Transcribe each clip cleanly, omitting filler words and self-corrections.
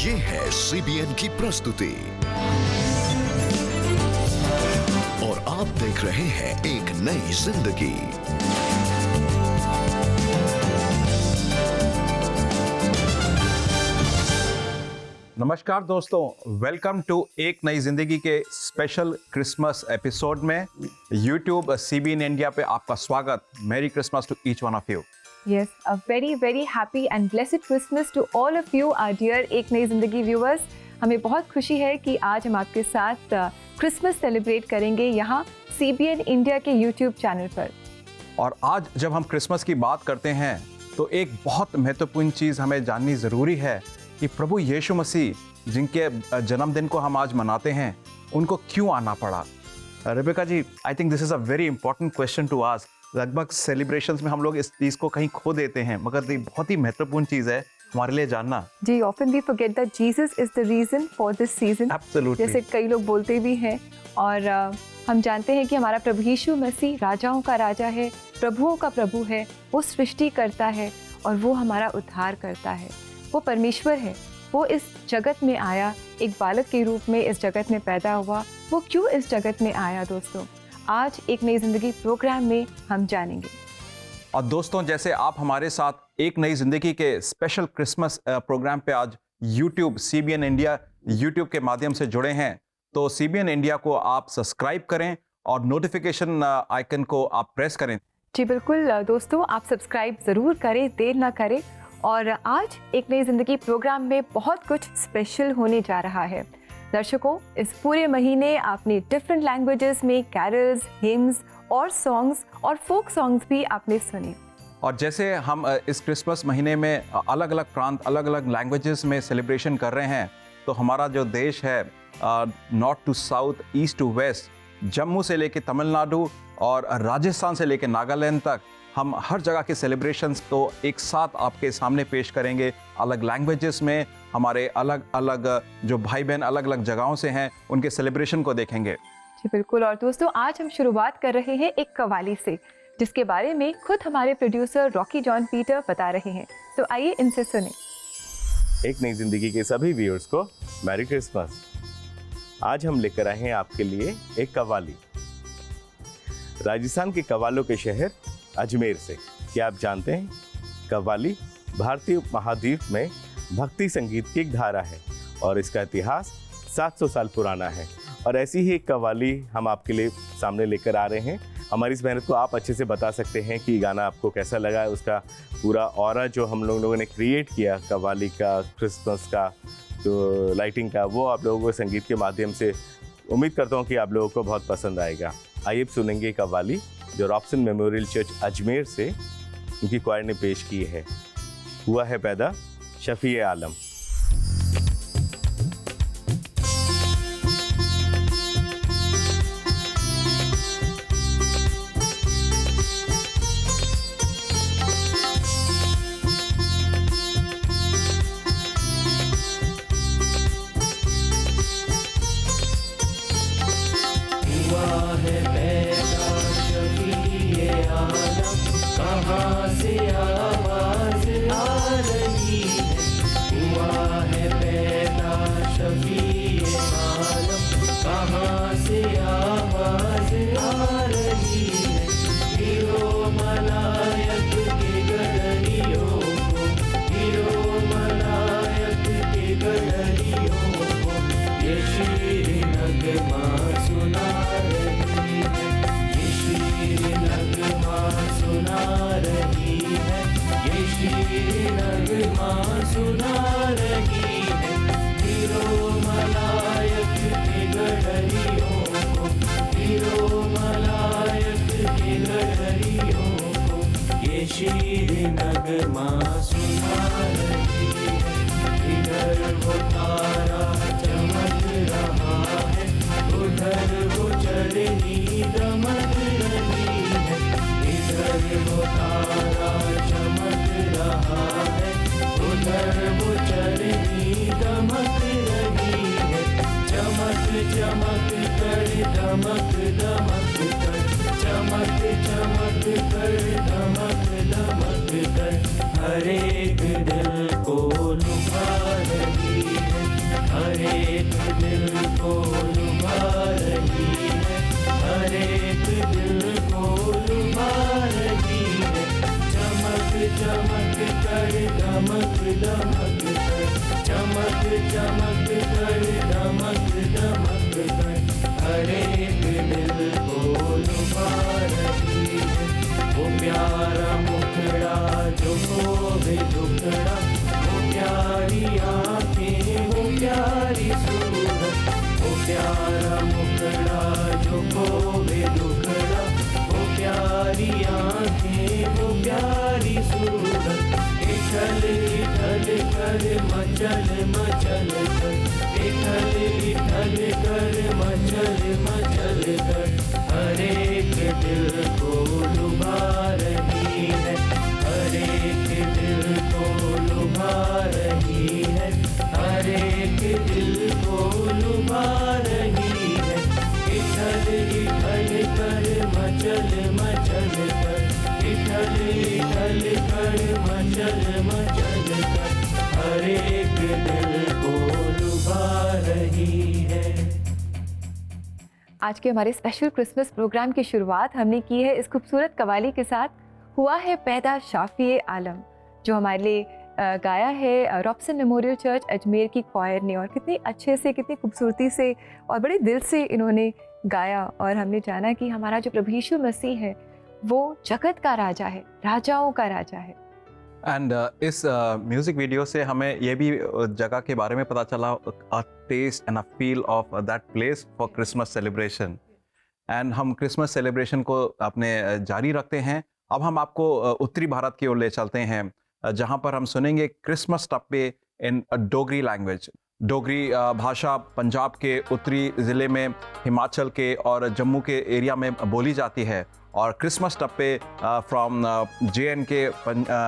ये है CBN की प्रस्तुति और आप देख रहे हैं एक नई जिंदगी। नमस्कार दोस्तों, वेलकम टू एक नई जिंदगी के स्पेशल क्रिसमस एपिसोड में YouTube CBN इंडिया पे आपका स्वागत। Merry Christmas to each one of you. Yes, a very happy and blessed Christmas to all of you, our dear एक नई जिंदगी व्यूअर्स। हमें बहुत खुशी है कि आज हम आपके साथ क्रिसमस सेलिब्रेट करेंगे यहाँ CBN इंडिया के YouTube चैनल पर। और आज जब हम क्रिसमस की बात करते हैं तो एक बहुत महत्वपूर्ण चीज़ हमें जाननी ज़रूरी है कि प्रभु यीशु मसीह जिनके जन्मदिन को हम आज मनाते हैं उनको क्यों आना पड़ा। Rebecca ji, I think this is a very important question to ask. लगभग सेलिब्रेशंस में हम लोग इस चीज़ को कहीं खो देते हैं, मगर ये बहुत ही महत्वपूर्ण चीज़ है हमारे लिए जानना। जी, often we forget that Jesus is the reason for this season. Absolutely. जैसे कई लोग बोलते भी हैं और हम जानते हैं कि हमारा प्रभु यीशु मसीह राजाओं का राजा है, प्रभुओं का प्रभु है, वो सृष्टि करता है और वो हमारा उद्धार करता है। वो परमेश्वर है, वो इस जगत में आया, एक बालक के रूप में इस जगत में पैदा हुआ। वो क्यों इस जगत में आया दोस्तों, आज एक नई जिंदगी प्रोग्राम में हम जानेंगे। और दोस्तों, जैसे आप हमारे साथ एक नई जिंदगी के स्पेशल क्रिसमस प्रोग्राम पे आज YouTube CBN इंडिया YouTube के माध्यम से जुड़े हैं, तो CBN इंडिया को आप सब्सक्राइब करें और नोटिफिकेशन आइकन को आप प्रेस करें। जी बिल्कुल दोस्तों, आप सब्सक्राइब ज़रूर करें, देर ना करें। और आज एक नई ज़िंदगी प्रोग्राम में बहुत कुछ स्पेशल होने जा रहा है। दर्शकों, इस पूरे महीने आपने डिफरेंट लैंग्वेजेस में कैरल्स, हिम्स और सॉन्ग्स और फोक सॉन्ग्स भी आपने सुने। और जैसे हम इस क्रिसमस महीने में अलग अलग प्रांत, अलग अलग लैंग्वेजेस में सेलिब्रेशन कर रहे हैं, तो हमारा जो देश है north to south, east to west, Jammu से लेके तमिलनाडु और राजस्थान से लेके नागालैंड तक, हम हर जगह के सेलिब्रेशंस को एक साथ आपके सामने पेश करेंगे। अलग लैंग्वेजेस में हमारे अलग अलग जो भाई बहन अलग अलग जगहों से हैं, उनके सेलिब्रेशन को देखेंगे। जी बिल्कुल। और दोस्तों, आज हम शुरुआत कर रहे हैं एक कव्वाली से, जिसके बारे में खुद हमारे प्रोड्यूसर रॉकी जॉन पीटर बता रहे हैं। तो आइए इनसे सुने। एक नई जिंदगी के सभी व्यूअर्स को मैरी क्रिसमस। आज हम लेकर आए हैं आपके लिए एक कव्वाली, राजस्थान के कव्वालों के शहर अजमेर से। क्या आप जानते हैं, कव्वाली भारतीय महाद्वीप में भक्ति संगीत की एक धारा है और इसका इतिहास 700 साल पुराना है। और ऐसी ही एक कव्वाली हम आपके लिए सामने लेकर आ रहे हैं। हमारी इस मेहनत को आप अच्छे से बता सकते हैं कि गाना आपको कैसा लगा, उसका पूरा ऑरा जो हम लोगों ने क्रिएट किया कव्वाली का, क्रिसमस का, तो लाइटिंग का, वो आप लोगों को संगीत के माध्यम से उम्मीद करता हूँ कि आप लोगों को बहुत पसंद आएगा। आइए सुनेंगे कव्वाली जो रॉबसन मेमोरियल चर्च अजमेर से उनकी क्वायर ने पेश की है। हुआ है पैदा शफी आलम। नगमा सुना रही है, इधर वो तारा चमक रहा है, उधर वो चरनी दमक रही है। इधर वो तारा चमक रहा है, उधर वो चरनी दमक रही है। चमक चमक कर दमक दमक कर, चमक चमक कर दमक दमक कर, हर एक दिल एक दिल को लुभा रही है, हर एक दिल को लुभा रही है। चमक चमक कर दमक दमक कर, चमक चमक कर दमक दमक कर, हर एक दिल को लुभा रही है। वो प्यारा मुखड़ा जो खोवे दुखड़ा, वो प्यारी आँखें वो प्यारी सूरत, वो प्यारा मुखड़ा जो खोवे दुखड़ा, वो प्यारी आँखें वो प्यारी सूरत। इठल इठल कर मचल मचल कर, इठल इठल कर मचल मचल कर, हर एक दिल को लुभा रही है, हर एक दिल को लुभा रही है, हर एक दिल को लुभा रही है। इठल इठल कर मचल मचल कर, इठल इठल कर मचल मचल कर, हर एक दिल को लुभा रही है। आज के हमारे स्पेशल क्रिसमस प्रोग्राम की शुरुआत हमने की है इस खूबसूरत कवाली के साथ, हुआ है पैदा शाफी आलम, जो हमारे लिए गाया है रॉबसन मेमोरियल चर्च अजमेर की क्वायर ने। और कितनी अच्छे से, कितनी खूबसूरती से और बड़े दिल से इन्होंने गाया। और हमने जाना कि हमारा जो प्रभु यीशु मसीह है वो जगत का राजा है, राजाओं का राजा है। एंड इस म्यूज़िक वीडियो से हमें ये भी जगह के बारे में पता चला, a taste and a feel of that place for Christmas celebration. And हम क्रिसमस सेलिब्रेशन को अपने जारी रखते हैं। अब हम आपको उत्तरी भारत की ओर ले चलते हैं, जहाँ पर हम सुनेंगे क्रिसमस टप्पे इन डोगरी लैंग्वेज। डोगरी भाषा पंजाब के उत्तरी ज़िले में, हिमाचल के और जम्मू के एरिया में बोली जाती है। और क्रिसमस टप्पे फ्रॉम JNK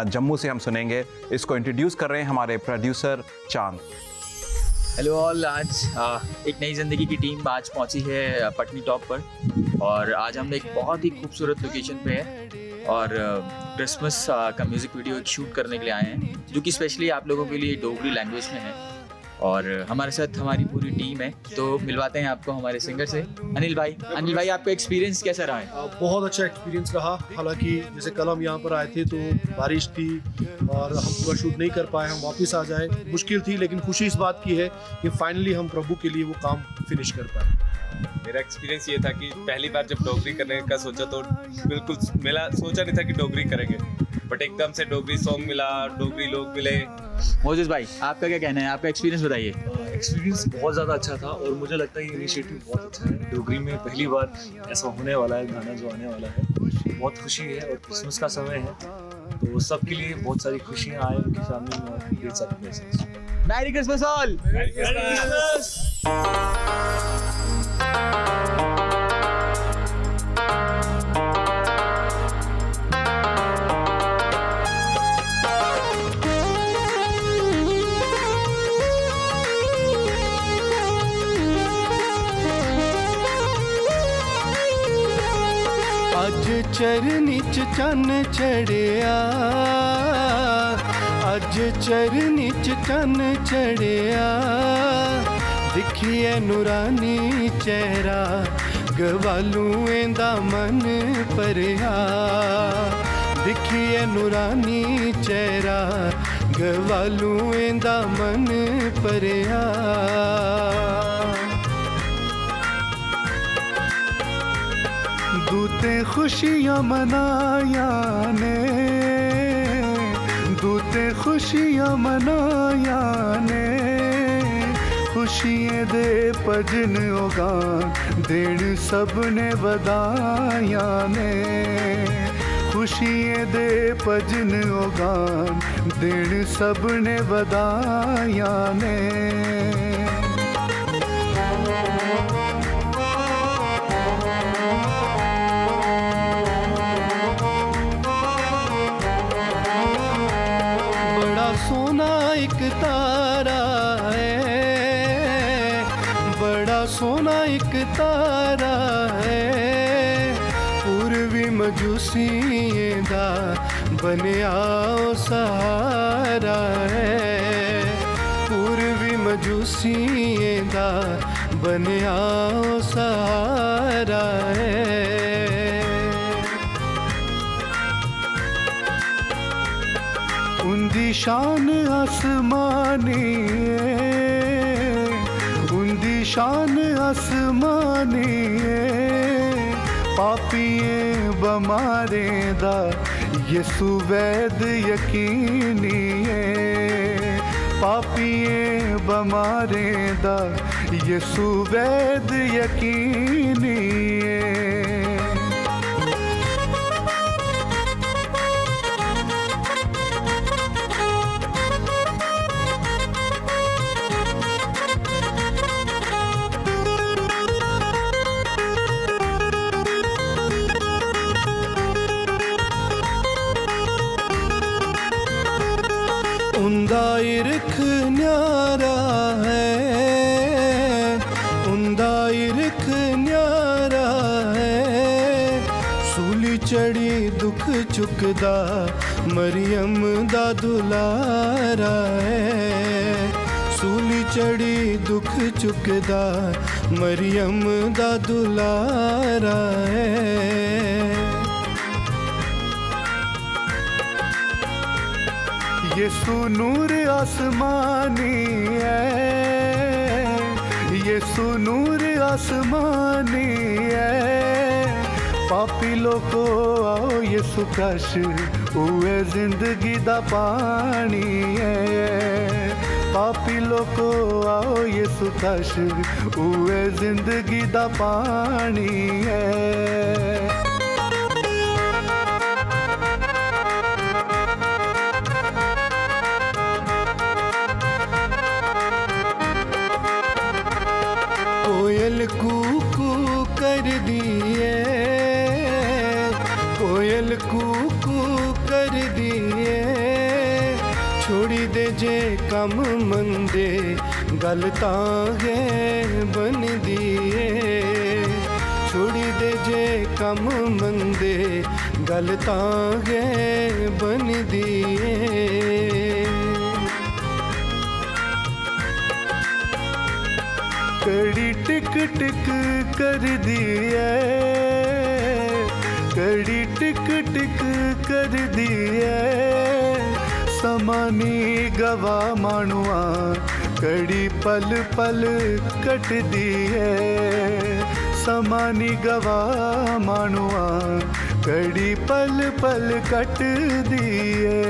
जम्मू से हम सुनेंगे। इसको इंट्रोड्यूस कर रहे हैं हमारे प्रोड्यूसर चांद। हेलो ऑल, आज एक नई ज़िंदगी की टीम आज पहुंची है पटनी टॉप पर, और आज हम एक बहुत ही खूबसूरत लोकेशन पे हैं और क्रिसमस का म्यूज़िक वीडियो एक शूट करने के लिए आए हैं, जो कि स्पेशली आप लोगों के लिए डोगरी लैंग्वेज में है। और हमारे साथ हमारी पूरी टीम है, तो मिलवाते हैं आपको हमारे सिंगर से। अनिल भाई, आपका एक्सपीरियंस कैसा रहा है? बहुत अच्छा एक्सपीरियंस रहा। हालांकि जैसे कल हम यहाँ पर आए थे तो बारिश थी और हम पूरा शूट नहीं कर पाए, हम वापस आ जाए, मुश्किल थी। लेकिन खुशी इस बात की है कि फाइनली हम प्रभु के लिए वो काम फिनिश कर पाए। मेरा एक्सपीरियंस ये था कि पहली बार जब डोगरी करने का सोचा तो बिल्कुल सोचा नहीं था कि डोगरी करेंगे, बट एकदम से डोगरी सॉन्ग मिला, डोगरी लोग मिले। मोजेस भाई, आपका क्या कहना है? आपका एक्सपीरियंस बताइए। एक्सपीरियंस बहुत ज़्यादा अच्छा था और मुझे लगता है ये इनिशिएटिव बहुत अच्छा है। डोगरी में पहली बार ऐसा होने वाला है, गाना जो आने वाला है, बहुत खुशी है। और क्रिसमस का समय है तो सबके लिए बहुत सारी खुशियाँ आए उनकी फैमिली में और ढेर सारी ब्लेसिंग्स। Merry Christmas all. अज चरनी च चन्न चढ़िया, अज चरनी च चन्न चढ़िया, दिखिए नूरानी चेहरा, गवालूएं दा मन भरिया। दिखिए नूरानी चेहरा, गवालूएं दा मन भरिया। दूते खुशियाँ मनाया ने, दूते खुशियाँ मनाया ने, खुशियाँ दे भजन गान, देन सब ने बधाया ने। खुशियाँ दे भजन गान, देन सब ने बधाया ने। सोना एक तारा है, बड़ा सोना एक तारा है, पूर्वी मजूसियों दा बनया सहारा है। पूर्वी जुसीदा बनया ओ सहारा है। उंदी शान आसमानी है, उंदी शान आसमानी है, पापिए बमारे दा यसु वैद यकीनी है, पापिए बमारे दा यसु वैद यकीनी है। उंदा इरख न्यारा है, उंदा इरख न्यारा है, सूली चढ़ी दुख चुकदा मरियम दा दुलारा है, सूली चढ़ी दुख चुकदा मरियम दा दुलारा है। यसु नूर आसमानी है, यसु नूर आसमानी है, पापी लोगो आओ यसु कश हुए जिंदगी दा पानी है, पापी लोगो आओ यसु कश हुए जिंदगी दा पानी है। कोयल कूकू कर दिए, कोयल कूकू कर दिए, छोड़ी दे जे कम मंदे गल तां है बन दिए, छोड़ी दे जे कम मंदे गल तां है बन दिए। कड़ी टिक टिक कर दिए, कड़ी टिक टिक कर दिए, समानी गवा मानुआ कड़ी पल पल कट दिए, समानी गवा मानुआ कड़ी पल पल कट दिए।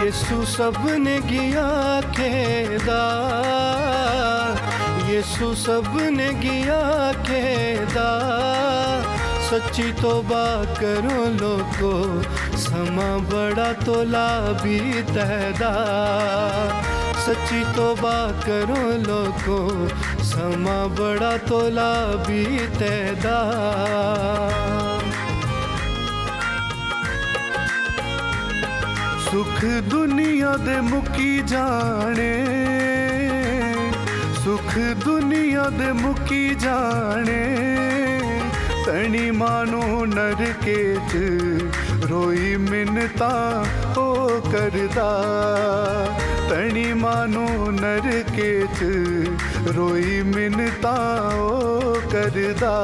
यसु सबने गिया खेदा, यसु सबने गिया खेदा, सच्ची तौबा करो लोगो समा बड़ा तोला भी तहदा, सच्ची तौबा करो लोगो समा बड़ा तोला भी तहदा। सुख दुनिया दे मुकी जाने, सुख दुनिया दे मुकी जाने, तनी मानो नरके च रोई मिन्नता हो करदा, तनी मानो नरके च रोई मिन्नता हो करदा।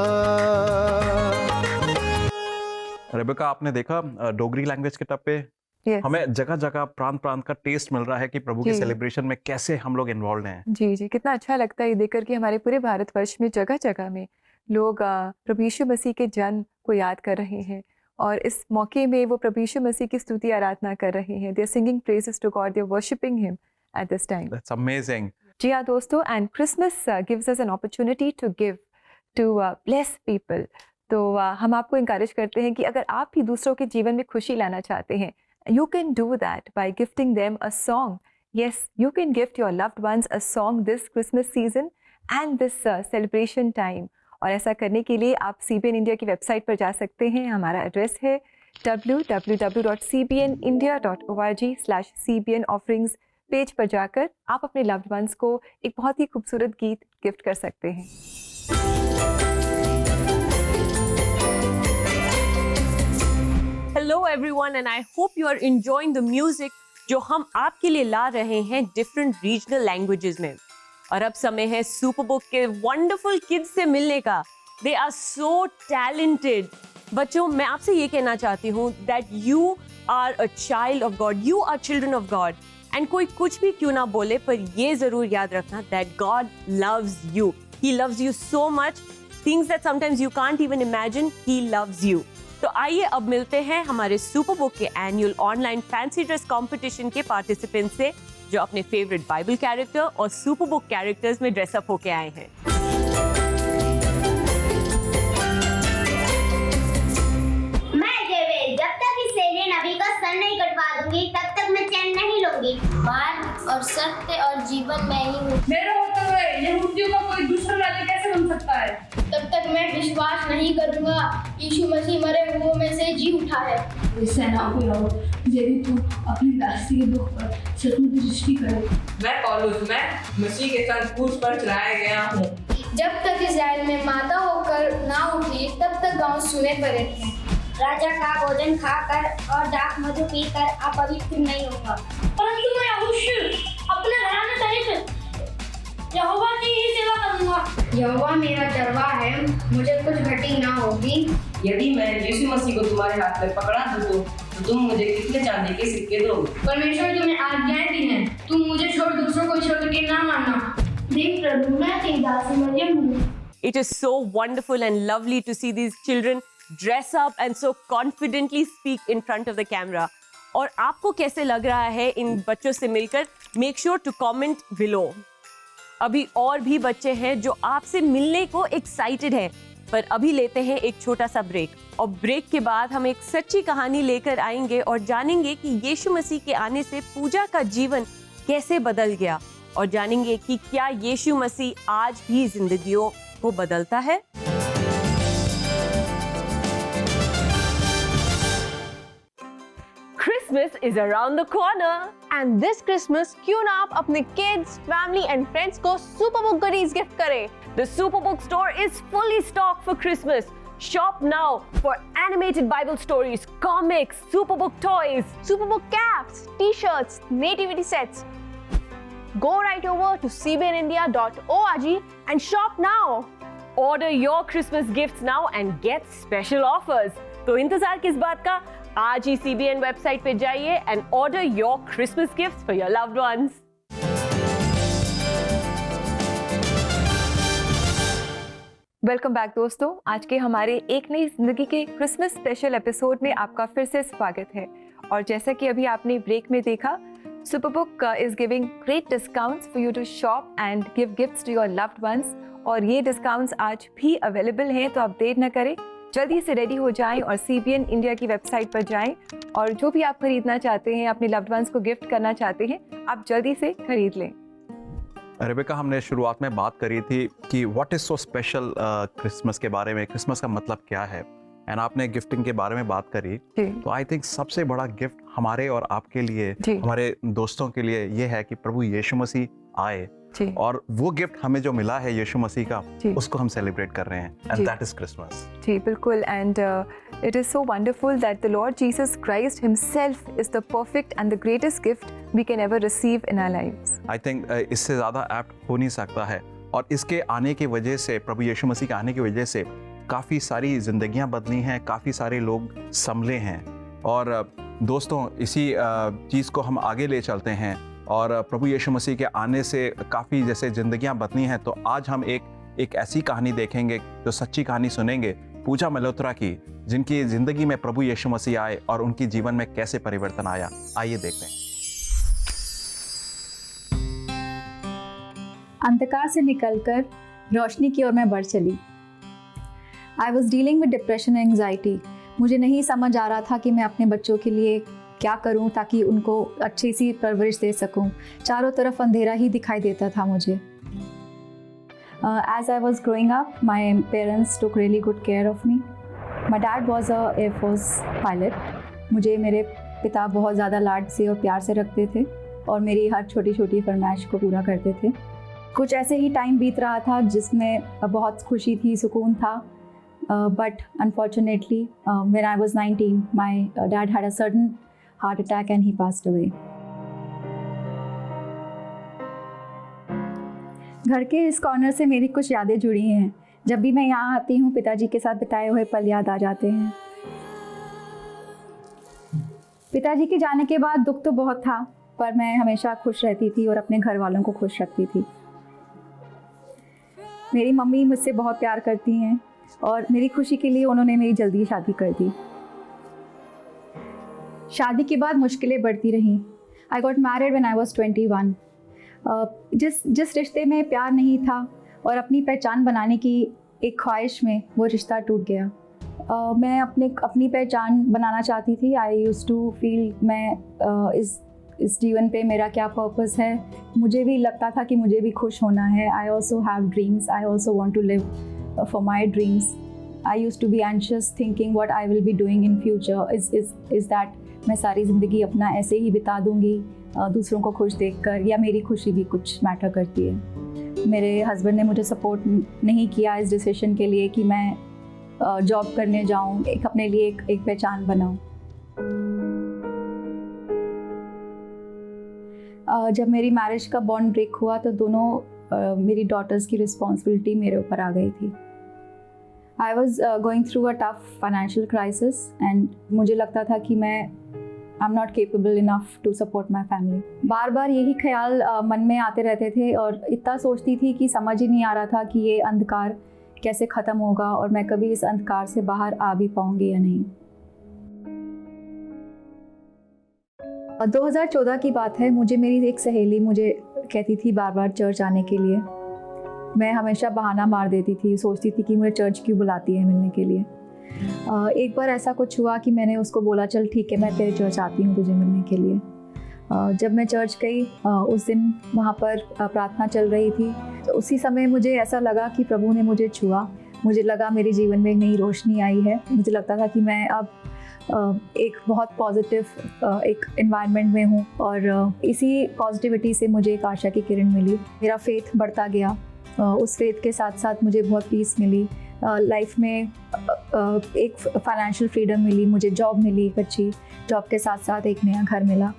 रेबेका, आपने देखा डोगरी लैंग्वेज के टप्पे हमें जगह जगह प्रांत प्रांत का टेस्ट मिल रहा है कि प्रभु के सेलिब्रेशन में कैसे हम लोग इन्वॉल्व हैं। जी जी, कितना अच्छा लगता है ये देखकर कि हमारे पूरे भारतवर्ष में जगह जगह में लोग प्रभु यीशु मसीह के जन्म को याद कर रहे हैं और इस मौके में वो प्रभु यीशु मसीह की स्तुति आराधना कर रहे हैं। They are singing praises to God, they are worshipping him at this time. That's amazing. जी हाँ दोस्तों, and Christmas gives us an opportunity to give to bless people. तो हम आपको इंकरेज करते हैं कि अगर आप भी दूसरों के जीवन में खुशी लाना चाहते हैं, you can do that by gifting them a song. Yes, you can gift your loved ones a song this Christmas season and this celebration time. और ऐसा करने के लिए आप CBN इंडिया की वेबसाइट पर जा सकते हैं। हमारा एड्रेस है www.cbnindia.org/cbnofferings पेज पर जाकर आप अपने लव्ड वंस को एक बहुत ही खूबसूरत गीत गिफ्ट कर सकते हैं। Hello everyone and I hope you are enjoying the music जो हम आपके लिए ला रहे हैं डिफरेंट रीजनल लैंग्वेजेस में। और अब समय है सुपरबुक के वंडरफुल किड्स से मिलने का। They are so talented। बच्चों, मैं आपसे ये कहना चाहती हूँ that you are a child of God, you are children of God। And कोई कुछ भी क्यों ना बोले, पर ये जरूर याद रखना that God loves you। He loves you so much, things that sometimes you can't even imagine, He loves you। तो आइए अब मिलते हैं हमारे सुपरबुक के annual online fancy dress competition के पार्टिसिपेंट से जो अपने फेवरेट बाइबल कैरेक्टर और सुपरबुक कैरेक्टर्स में ड्रेसअप होके आए हैं। मैं देवेश, जब तक इस सेने नबी का सर नहीं कटवा दूंगी तब तक मैं चैन नहीं लूंगी। मार्ग और सत्य और जीवन में ही हूँ। मेरे होते हुए यहूदियों का कोई दूसरा राजा कैसे बन सकता है? तब तक मैं विश्वास नहीं करूंगा यीशु मसीह मरे हुओं में से जी उठा है। सेनाओं को लाओ, यदि तू अपनी दासी के दुख पर सचमुच दृष्टि करे। मैं पौलुस, मैं मसीह के संग क्रूस पर चढ़ाया गया हूँ। जब तक इस्राएल में माता होकर ना उठी तब तक गांव सुने पड़े थे। राजा का भोजन खाकर और दाख मधु पीकर आप पवित्र नहीं होगा। परंतु मैं अवश्य अपने घराने सहित यहोवा की ही सेवा करूंगा। यहोवा मेरा चरवाहा है, मुझे कुछ घटी ना होगी। यदि मैं यीशु मसीह को तुम्हारे हाथ में पकड़ा दूं तो तुम मुझे कितने चांदी के सिक्के दोगे? परमेश्वर तुम्हें आज्ञाएं दी हैं, तुम मुझे छोड़ दूसरों को ईश्वर के ना मानना। देख प्रभु, मैं तेरी दासी मरियम हूँ। It is so wonderful and lovely to see these children dress up and so confidently speak in front of the camera. और आपको कैसे लग रहा है इन बच्चों से मिलकर? Make sure to comment below. अभी और भी बच्चे हैं जो आपसे मिलने को एक्साइटेड हैं, पर अभी लेते हैं एक छोटा सा ब्रेक और ब्रेक के बाद हम एक सच्ची कहानी लेकर आएंगे और जानेंगे कि यीशु मसीह के आने से पूजा का जीवन कैसे बदल गया और जानेंगे कि क्या यीशु मसीह आज भी जिंदगियों को बदलता है। Christmas is around the corner and this Christmas क्यों ना आप अपने kids, family and friends को Superbook goodies gift करें। The Superbook store is fully stocked for Christmas. Shop now for animated Bible stories, comics, Superbook toys, Superbook caps, t-shirts, nativity sets. Go right over to cbnindia.org and shop now. Order your Christmas gifts now and get special offers. तो इंतजार किस बात का? आज ही CBN website पे जाइए and order your Christmas gifts for your loved ones. Welcome back दोस्तों, आज के हमारे एक नई जिंदगी के क्रिसमस स्पेशल एपिसोड में आपका फिर से स्वागत है। और जैसा कि अभी आपने ब्रेक में देखा, Superbook is giving great discounts for you to shop and give gifts to your loved ones. और ये डिस्काउंट्स आज भी अवेलेबल हैं, तो आप देर न करें, जल्दी से रेडी हो जाएं और CBN इंडिया की वेबसाइट पर जाएं और जो भी आप खरीदना चाहते हैं, अपने लव्ड वंस को गिफ्ट करना चाहते हैं, आप जल्दी से खरीद लें। रेबेका, हमने शुरुआत में बात करी थी कि what is so special Christmas के बारे में, क्रिसमस का मतलब क्या है, एंड आपने गिफ्टिंग के बारे में बात करी। तो आई थिंक सबसे बड़ा गिफ्ट हमारे और आपके लिए, हमारे दोस्तों के लिए ये है कि प्रभु यीशु मसीह आए और वो गिफ्ट हमें जो मिला है यीशु मसीह का, उसको हम सेलिब्रेट कर रहे हैं, एंड दैट इज क्रिसमस। जी बिल्कुल, and it is so wonderful that the Lord Jesus Christ himself is the perfect and the greatest gift we can ever receive in our lives. I think इससे ज्यादा apt हो नहीं सकता है। और इसके आने की वजह से, प्रभु यीशु मसीह के आने की वजह से काफ़ी सारी जिंदगियां बदली हैं, काफ़ी सारे लोग संभले हैं। और दोस्तों, इसी चीज़ को हम आगे ले चलते हैं और प्रभु यीशु मसीह के आने से काफ़ी जैसे ज़िंदगियां बदली हैं, तो आज हम एक ऐसी कहानी देखेंगे, जो सच्ची कहानी सुनेंगे पूजा मल्होत्रा की, जिनकी ज़िंदगी में प्रभु यीशु मसीह आए और उनकी जीवन में कैसे परिवर्तन आया। आइए देखते हैं। अंधकार से निकलकर रोशनी की ओर मैं बढ़ चली। I was dealing with depression and anxiety. मुझे नहीं समझ आ रहा था कि मैं अपने बच्चों के लिए क्या करूं ताकि उनको अच्छी सी परवरिश दे सकूं। चारों तरफ अंधेरा ही दिखाई देता था मुझे। As I was growing up, my parents took really good care of me. My dad was a air force pilot. मुझे मेरे पिता बहुत ज़्यादा लाड से और प्यार से रखते थे और मेरी हर छोटी छोटी फरमाइश को पूरा करते थे। कुछ ऐसे ही टाइम बीत रहा था जिसमें बहुत खुशी थी, सुकून था, but unfortunately when I was 19 my dad had a sudden heart attack and he passed away. घर के इस कॉर्नर से मेरी कुछ यादें जुड़ी हैं। जब भी मैं यहाँ आती हूँ पिताजी के साथ बिताए हुए पल याद आ जाते हैं। पिताजी के जाने के बाद दुख तो बहुत था, पर मैं हमेशा खुश रहती थी और अपने घर वालों को खुश रखती थी। मेरी मम्मी मुझसे बहुत प्यार करती हैं और मेरी खुशी के लिए उन्होंने मेरी जल्दी शादी कर दी। शादी के बाद मुश्किलें बढ़ती रहीं। I got married when I was 21। जिस रिश्ते में प्यार नहीं था और अपनी पहचान बनाने की एक ख्वाहिश में वो रिश्ता टूट गया। मैं अपनी पहचान बनाना चाहती थी। आई यूज्ड टू फील मैं इस जीवन पे मेरा क्या पर्पस है। मुझे भी लगता था कि मुझे भी खुश होना है। I also have dreams, I also want to live for my dreams. I used to be anxious thinking what I will be doing in future is that मैं सारी ज़िंदगी अपना ऐसे ही बिता दूँगी दूसरों को खुश देखकर, या मेरी खुशी भी कुछ मैटर करती है। मेरे हस्बैंड ने मुझे सपोर्ट नहीं किया इस डिसीजन के लिए कि मैं जॉब करने जाऊँ, अपने लिए एक पहचान बनाऊँ। जब मेरी मैरिज का बॉन्ड ब्रेक हुआ तो दोनों मेरी डॉटर्स की रिस्पॉन्सिबिलिटी मेरे ऊपर आ गई थी। I was going through a tough financial crisis and मुझे लगता था कि मैं I am not capable enough to support my family. बार बार यही ख्याल मन में आते रहते थे और इतना सोचती थी कि समझ ही नहीं आ रहा था कि ये अंधकार कैसे ख़त्म होगा और मैं कभी इस अंधकार से बाहर आ भी पाऊँगी या नहीं। 2014 की बात है। मेरी एक सहेली मुझे कहती थी बार बार चर्च आने के लिए। मैं हमेशा बहाना मार देती थी, सोचती थी कि मुझे चर्च क्यों बुलाती है मिलने के लिए। एक बार ऐसा कुछ हुआ कि मैंने उसको बोला चल ठीक है मैं तेरे चर्च आती हूँ तुझे मिलने के लिए। जब मैं चर्च गई उस दिन वहाँ पर प्रार्थना चल रही थी, तो उसी समय मुझे ऐसा लगा कि प्रभु ने मुझे छुआ। मुझे लगा मेरे जीवन में एक नई रोशनी आई है। मुझे लगता था कि मैं अब एक बहुत पॉजिटिव एक एनवायरनमेंट में हूँ और इसी पॉजिटिविटी से मुझे एक आशा की किरण मिली। मेरा फेथ बढ़ता गया। उस फेथ के साथ साथ मुझे बहुत पीस मिली लाइफ में। एक फाइनेंशियल फ्रीडम मिली, मुझे जॉब मिली, एक अच्छी जॉब के साथ साथ एक नया घर मिला।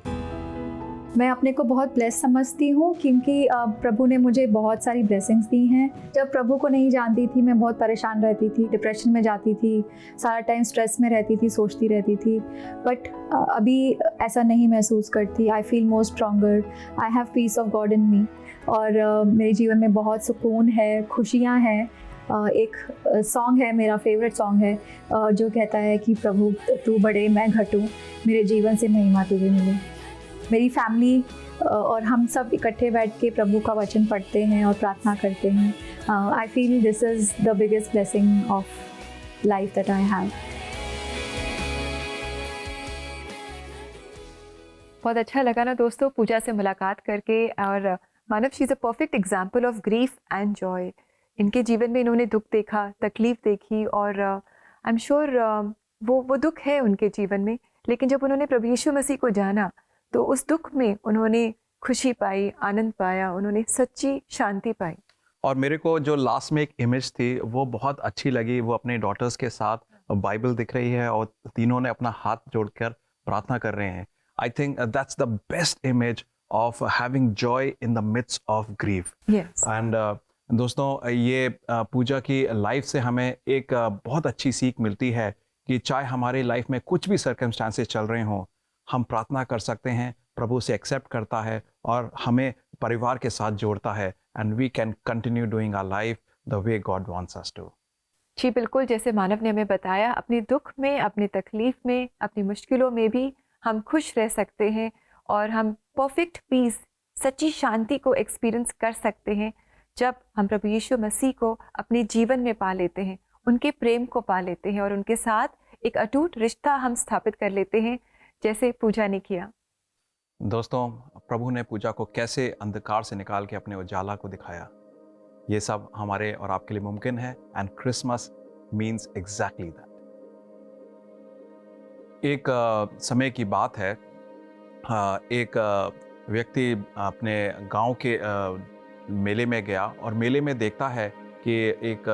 मैं अपने को बहुत ब्लेस समझती हूँ क्योंकि प्रभु ने मुझे बहुत सारी ब्लेसिंग्स दी हैं। जब प्रभु को नहीं जानती थी मैं बहुत परेशान रहती थी, डिप्रेशन में जाती थी, सारा टाइम स्ट्रेस में रहती थी, सोचती रहती थी। बट अभी ऐसा नहीं महसूस करती। I feel more stronger, I have peace of God in me और मेरे जीवन में बहुत सुकून है, खुशियाँ हैं। एक सॉन्ग है, मेरा फेवरेट सॉन्ग है जो कहता है कि प्रभु तू बढ़े मैं घटूँ, मेरे जीवन से महिमा तुझे मिले। मेरी फैमिली और हम सब इकट्ठे बैठ के प्रभु का वचन पढ़ते हैं और प्रार्थना करते हैं। I feel this is the biggest blessing of life that I have. बहुत अच्छा लगा ना दोस्तों पूजा से मुलाकात करके। और मानव she is a perfect example of grief and joy. इनके जीवन में इन्होंने दुख देखा, तकलीफ़ देखी और आई एम श्योर वो दुख है उनके जीवन में, लेकिन जब उन्होंने प्रभु यीशु मसीह को जाना तो उस दुख में उन्होंने खुशी पाई, आनंद पाया, उन्होंने सच्ची शांति पाई। और मेरे को जो लास्ट में एक इमेज थी वो बहुत अच्छी लगी। वो अपने डॉटर्स के साथ बाइबल दिख रही है और तीनों ने अपना हाथ जोड़कर प्रार्थना कर रहे हैं। I think that's the best image of having joy in the midst of grief. And दोस्तों ये पूजा की लाइफ से हमें एक बहुत अच्छी सीख मिलती है कि चाहे हमारे लाइफ में कुछ भी सर्कमस्टांसेस चल रहे हों, हम प्रार्थना कर सकते हैं, प्रभु से एक्सेप्ट करता है और हमें परिवार के साथ जोड़ता है and we can continue doing our life the way God wants us to. जी बिल्कुल, जैसे मानव ने हमें बताया, अपने दुख में, अपनी तकलीफ़ में, अपनी मुश्किलों में भी हम खुश रह सकते हैं और हम परफेक्ट पीस, सच्ची शांति को एक्सपीरियंस कर सकते हैं जब हम प्रभु यीशु मसीह को अपने जीवन में पा लेते हैं, उनके प्रेम को पा लेते हैं और उनके साथ एक अटूट रिश्ता हम स्थापित कर लेते हैं, जैसे पूजा ने किया। दोस्तों, प्रभु ने पूजा को कैसे अंधकार से निकाल के अपने उजाला को दिखाया, ये सब हमारे और आपके लिए मुमकिन है and Christmas means exactly that. एक समय की बात है। एक व्यक्ति अपने गांव के मेले में गया और मेले में देखता है कि एक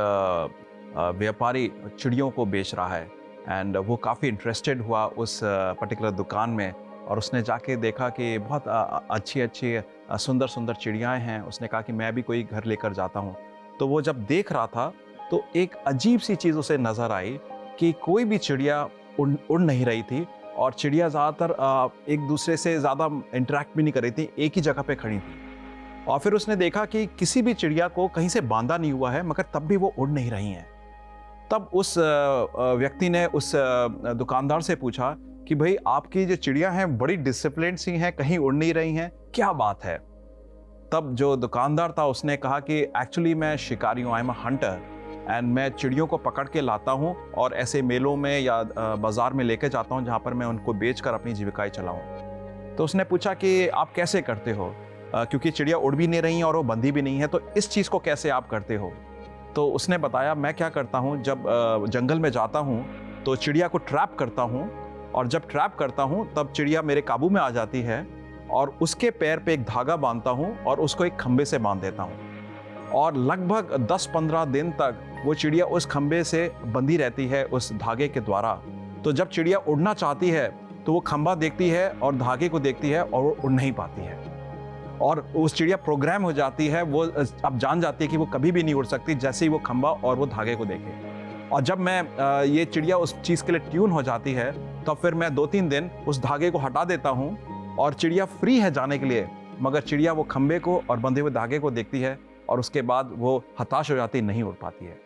व्यापारी चिड़ियों को बेच रहा है एंड वो काफ़ी इंटरेस्टेड हुआ उस पर्टिकुलर दुकान में और उसने जाके देखा कि बहुत अच्छी अच्छी सुंदर सुंदर चिड़ियाएँ हैं। उसने कहा कि मैं भी कोई घर लेकर जाता हूँ। तो वो जब देख रहा था तो एक अजीब सी चीज़ उसे नज़र आई कि कोई भी चिड़िया उड़ नहीं रही थी और चिड़िया ज़्यादातर एक दूसरे से ज़्यादा इंटरेक्ट भी नहीं कर रही थी, एक ही जगह पे खड़ी थी। और फिर उसने देखा कि किसी भी चिड़िया को कहीं से बांधा नहीं हुआ है मगर तब भी वो उड़ नहीं रही हैं। तब उस व्यक्ति ने उस दुकानदार से पूछा कि भाई आपकी जो चिड़िया हैं बड़ी डिसिप्लिन सी हैं, कहीं उड़ नहीं रही हैं, क्या बात है? तब जो दुकानदार था उसने कहा कि एक्चुअली मैं शिकारी हूँ, I am a Hunter and मैं चिड़ियों को पकड़ के लाता हूँ और ऐसे मेलों में या बाज़ार में लेके जाता हूँ जहाँ पर मैं उनको बेचकर अपनी जीविकाएं चलाऊँ। तो उसने पूछा कि आप कैसे करते हो, क्योंकि चिड़िया उड़ भी नहीं रही हैं और वो बंधी भी नहीं है, तो इस चीज़ को कैसे आप करते हो? तो उसने बताया मैं क्या करता हूँ, जब जंगल में जाता हूँ तो चिड़िया को ट्रैप करता हूँ और जब ट्रैप करता हूँ तब चिड़िया मेरे काबू में आ जाती है और उसके पैर पे एक धागा बांधता हूँ और उसको एक खंबे से बांध देता हूँ और लगभग 10-15 दिन तक वो चिड़िया उस खंबे से बंधी रहती है उस धागे के द्वारा। तो जब चिड़िया उड़ना चाहती है तो वो खंबा देखती है और धागे को देखती है और वो उड़ नहीं पाती है और उस चिड़िया प्रोग्राम हो जाती है, वो अब जान जाती है कि वो कभी भी नहीं उड़ सकती जैसे ही वो खंबा और वो धागे को देखे। और जब मैं ये चिड़िया उस चीज़ के लिए ट्यून हो जाती है तब फिर मैं 2-3 दिन उस धागे को हटा देता हूँ और चिड़िया फ्री है जाने के लिए, मगर चिड़िया वो खंबे को और बंधे हुए धागे को देखती है और उसके बाद वो हताश हो जाती, नहीं उड़ पाती है।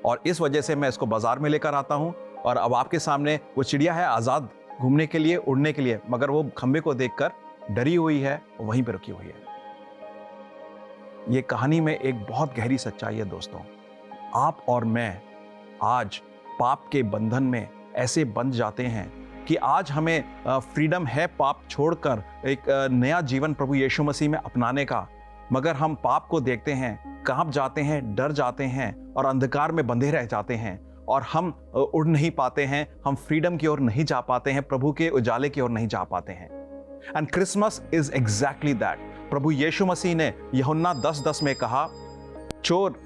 और इस वजह से मैं इसको बाज़ार में लेकर आता हूँ और अब आपके सामने वो चिड़िया है आज़ाद घूमने के लिए, उड़ने के लिए, मगर वो खंबे को देखकर डरी हुई है, वहीं पर रुकी हुई है। ये कहानी में एक बहुत गहरी सच्चाई है दोस्तों। आप और मैं आज पाप के बंधन में ऐसे बंध जाते हैं कि आज हमें फ्रीडम है पाप छोड़कर एक नया जीवन प्रभु यीशु मसीह में अपनाने का, मगर हम पाप को देखते हैं, कांप जाते हैं, डर जाते हैं और अंधकार में बंधे रह जाते हैं और हम उड़ नहीं पाते हैं, हम फ्रीडम की ओर नहीं जा पाते हैं, प्रभु के उजाले की ओर नहीं जा पाते हैं। And Christmas is exactly that. प्रभु यीशु मसीह ने यूहन्ना 10:10 में कहा, चोर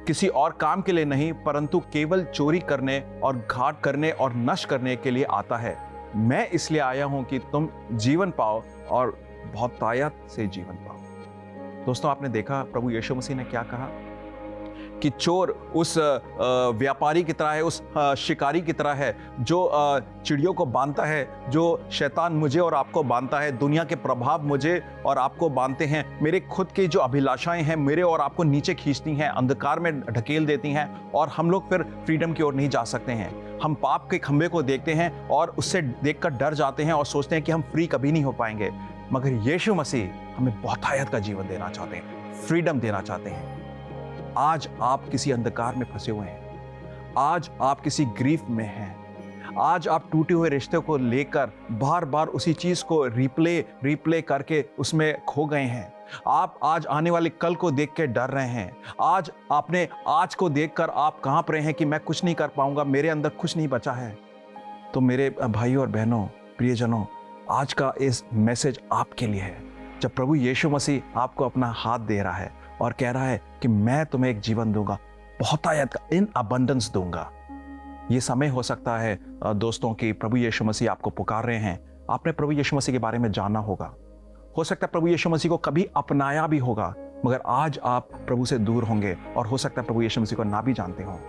किसी और काम के लिए नहीं परंतु केवल चोरी करने और घात करने और नष्ट करने के लिए आता है। मैं इसलिए आया हूं कि तुम जीवन पाओ और बहुतायत से जीवन पाओ। दोस्तों, आपने देखा प्रभु यीशु मसीह ने क्या कहा कि चोर उस व्यापारी की तरह है, उस शिकारी की तरह है जो चिड़ियों को बांधता है, जो शैतान मुझे और आपको बांधता है, दुनिया के प्रभाव मुझे और आपको बांधते हैं, मेरे खुद की जो अभिलाषाएं हैं मेरे और आपको नीचे खींचती हैं, अंधकार में ढकेल देती हैं और हम लोग फिर फ्रीडम की ओर नहीं जा सकते हैं। हम पाप के खंबे को देखते हैं और उससे देखकर डर जाते हैं और सोचते हैं कि हम फ्री कभी नहीं हो पाएंगे, मगर यीशु मसीह हमें बहुतायत का जीवन देना चाहते हैं, फ्रीडम देना चाहते हैं। आज आप किसी अंधकार में फंसे हुए हैं, आज आप किसी ग्रीफ में हैं, आज आप टूटे हुए रिश्ते को लेकर बार बार उसी चीज को रिप्ले करके उसमें खो गए हैं। आप आज आने वाले कल को देख के डर रहे हैं, आज आपने आज को देखकर आप कांप रहे हैं कि मैं कुछ नहीं कर पाऊंगा, मेरे अंदर कुछ नहीं बचा है। तो मेरे भाइयों और बहनों, प्रियजनों, आज का इस मैसेज आपके लिए है। जब प्रभु यीशु मसीह आपको अपना हाथ दे रहा है और कह रहा है कि मैं तुम्हें एक जीवन दूंगा, बहुतायत का, इन अबंडेंस दूंगा। ये समय हो सकता है दोस्तों कि प्रभु यीशु मसीह आपको पुकार रहे हैं, आपने प्रभु यीशु मसीह के बारे में जाना होगा, हो सकता है प्रभु यीशु मसीह को कभी अपनाया भी होगा, मगर आज आप प्रभु से दूर होंगे और हो सकता है प्रभु यीशु मसीह को ना भी जानते हो।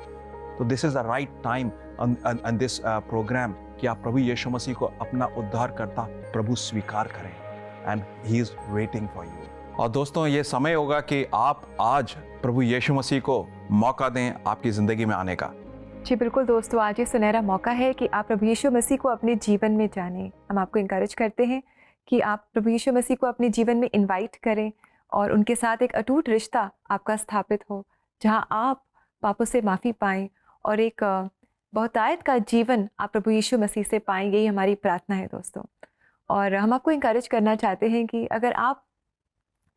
तो this is the right time on this programme कि आप प्रभु यीशु मसीह को अपना उद्धारकर्ता प्रभु स्वीकार करें, and he is waiting for you. और दोस्तों, ये समय होगा कि आप आज प्रभु यीशु मसीह को मौका दें आपकी ज़िंदगी में आने का। जी बिल्कुल दोस्तों, आज ये सुनहरा मौका है कि आप प्रभु यीशु मसीह को अपने जीवन में जानें। हम आपको इंकरेज करते हैं कि आप प्रभु यीशु मसीह को अपने जीवन में इनवाइट करें और उनके साथ एक अटूट रिश्ता आपका स्थापित हो, जहां आप पापों से माफ़ी पाएं और एक बहुतायत का जीवन आप प्रभु यीशु मसीह से पाएंगे। यही हमारी प्रार्थना है दोस्तों। और हम आपको इंकरेज करना चाहते हैं कि अगर आप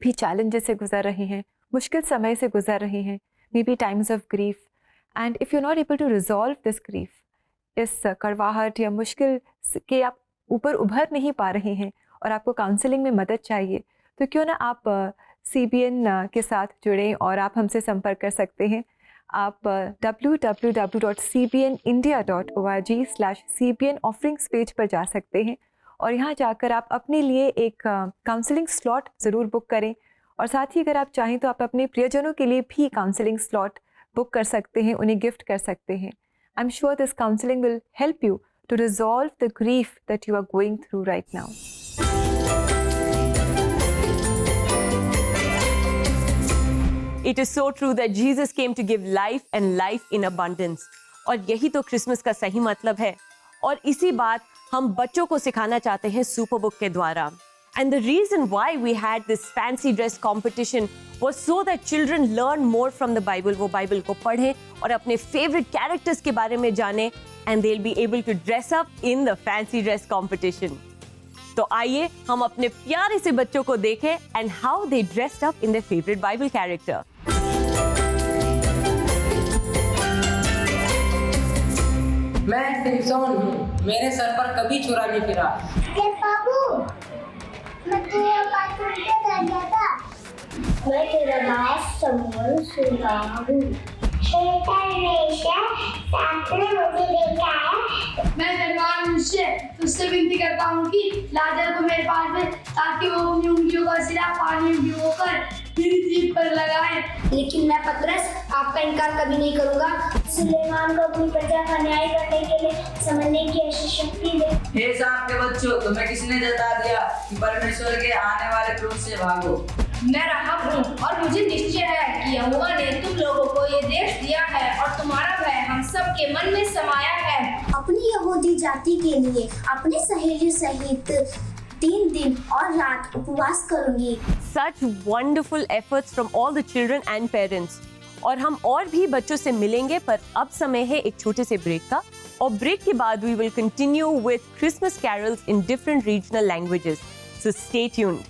भी चैलेंजेस से गुजर रहे हैं, मुश्किल समय से गुजर रहे हैं, may be times of grief, and if you not able to resolve this grief, इस कड़वाहट या मुश्किल के आप ऊपर उभर नहीं पा रहे हैं और आपको काउंसलिंग में मदद चाहिए, तो क्यों ना आप CBN के साथ जुड़ें और आप हमसे संपर्क कर सकते हैं। आप www.cbnindia.org/CBN ऑफरिंग्स पेज पर जा सकते हैं और यहाँ जाकर आप अपने लिए एक काउंसलिंग स्लॉट ज़रूर बुक करें। और साथ ही अगर आप चाहें तो आप अपने प्रियजनों के लिए भी काउंसलिंग स्लॉट बुक कर सकते हैं, उन्हें गिफ्ट कर सकते हैं। I am sure this counselling will help you to resolve the grief that you are going through right now. It is so true that Jesus came to give life and life in abundance. और यही तो Christmas का सही मतलब है और इसी बात हम बच्चों को सिखाना चाहते हैं सुपर बुक के द्वारा। And the reason why we had this fancy dress competition was so that children learn more from the Bible. वो बाइबल को पढ़ें और अपने favorite characters के बारे में जानें and they'll be able to dress up in the fancy dress competition. तो आइए हम अपने प्यारे से बच्चों को देखें and how they dressed up in their favorite Bible character. मैं सिमसोन हूँ, मेरे सर पर कभी छुरा नहीं फिरा। बाबू, मैं तेरा बात सुन के डर गया था। मैं तेरा नाम समूल सुना हूँ। आपने मुझे देखा है। मैं दरबार मुझसे तुझसे विनती करता हूँ कि लाजर को मेरे पास में, ताकि वो अपनी उंगलियों का सिरा पानी में भिगोकर मेरी जीभ पर लगाए। लेकिन मैं पतरस आपका इनकार कभी नहीं करूँगा। सुलेमान को अपनी प्रजा का न्याय करने के लिए समझने की ऐसी शक्ति दे। हे सांप के बच्चों, तुम्हें किसने जता दिया कि परमेश्वर के आने वाले क्रोध से भागो? मैं राहब हूँ और मुझे निश्चय है कि यहोवा ने तुम लोगों को ये देश दिया है और तुम्हारा भय हम सब के मन में समाया है। अपनी यहूदी जाति के लिए अपने सहेलियों सहित 3 दिन और रात उपवास करूंगी। Such wonderful efforts from all the children and parents. और हम और भी बच्चों से मिलेंगे, पर अब समय है एक छोटे से ब्रेक का और ब्रेक के बाद we will continue with Christmas carols in different regional languages. So stay tuned.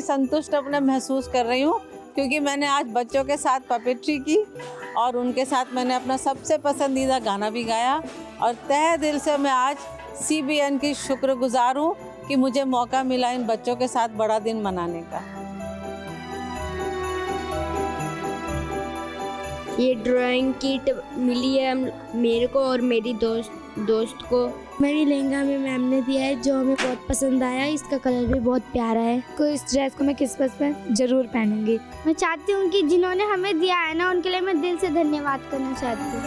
संतुष्ट अपना महसूस कर रही हूँ क्योंकि मैंने आज बच्चों के साथ पपेट्री की और उनके साथ मैंने अपना सबसे पसंदीदा गाना भी गाया और तहे दिल से मैं आज CBN की शुक्रगुजार हूँ कि मुझे मौका मिला इन बच्चों के साथ बड़ा दिन मनाने का। ये ड्राइंग किट मिली है मेरे को और मेरी दोस्त को। मेरी लहंगा में मैम ने दिया है जो हमें बहुत पसंद आया। इसका कलर भी बहुत प्यारा है। तो इस ड्रेस को मैं क्रिसमस पर जरूर पहनूंगी। मैं चाहती हूँ कि जिन्होंने हमें दिया है ना, उनके लिए मैं दिल से धन्यवाद करना चाहती हूँ।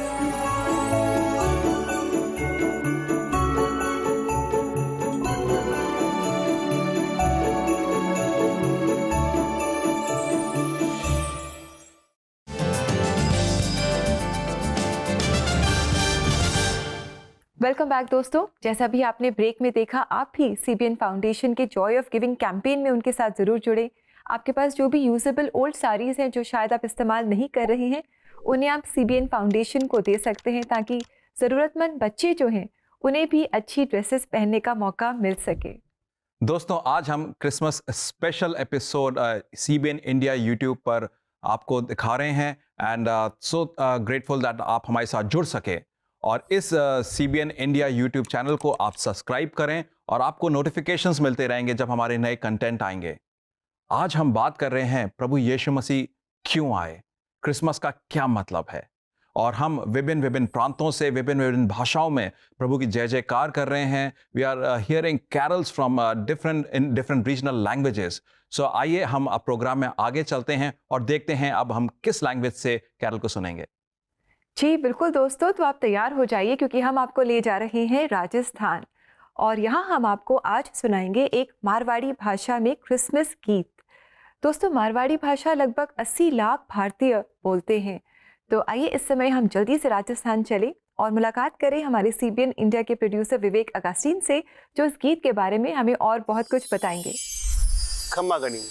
वेलकम बैक दोस्तों। जैसा भी आपने ब्रेक में देखा, आप भी CBN फाउंडेशन के जॉय ऑफ गिविंग कैंपेन में उनके साथ ज़रूर जुड़े। आपके पास जो भी यूजेबल ओल्ड साड़ीज़ हैं जो शायद आप इस्तेमाल नहीं कर रहे हैं, उन्हें आप CBN फाउंडेशन को दे सकते हैं ताकि ज़रूरतमंद बच्चे जो हैं उन्हें भी अच्छी ड्रेसेस पहनने का मौका मिल सके। दोस्तों, आज हम Christmas special episode CBN India YouTube पर आपको दिखा रहे हैं एंड सो ग्रेटफुल दैट आप हमारे साथ जुड़ सके। और इस CBN इंडिया यूट्यूब चैनल को आप सब्सक्राइब करें और आपको नोटिफिकेशंस मिलते रहेंगे जब हमारे नए कंटेंट आएंगे। आज हम बात कर रहे हैं प्रभु यीशु मसीह क्यों आए, क्रिसमस का क्या मतलब है, और हम विभिन्न प्रांतों से विभिन्न भाषाओं में प्रभु की जय जयकार कर रहे हैं। We are hearing carols from different regional languages. So आइए हम अब प्रोग्राम में आगे चलते हैं और देखते हैं अब हम किस लैंग्वेज से कैरल को सुनेंगे। जी बिल्कुल दोस्तों, तो आप तैयार हो जाइए क्योंकि हम आपको ले जा रहे हैं राजस्थान और यहाँ हम आपको आज सुनाएंगे एक मारवाड़ी भाषा में क्रिसमस गीत। दोस्तों, मारवाड़ी भाषा लगभग 80 लाख भारतीय बोलते हैं। तो आइए इस समय हम जल्दी से राजस्थान चलें और मुलाकात करें हमारे CBN इंडिया के प्रोड्यूसर विवेक अगास्टीन से, जो इस गीत के बारे में हमें और बहुत कुछ बताएंगे। खम्मा गनी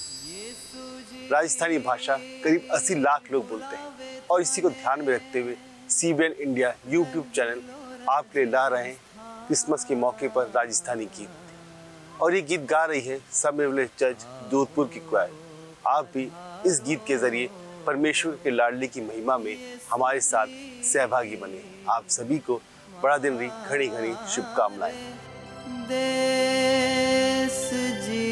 राजस्थानी भाषा करीब 80 लाख लोग बोलते हैं और इसी को ध्यान में रखते हुए CBN इंडिया YouTube चैनल आपके लिए ला रहे हैं क्रिसमस के मौके पर राजस्थानी गीत, और ये गीत गा रही है सब चर्च जोधपुर की क्वायर। आप भी इस गीत के जरिए परमेश्वर के लाडले की महिमा में हमारे साथ सहभागी बने। आप सभी को बड़ा दिन री घड़ी घड़ी शुभकामनाएं। देश जी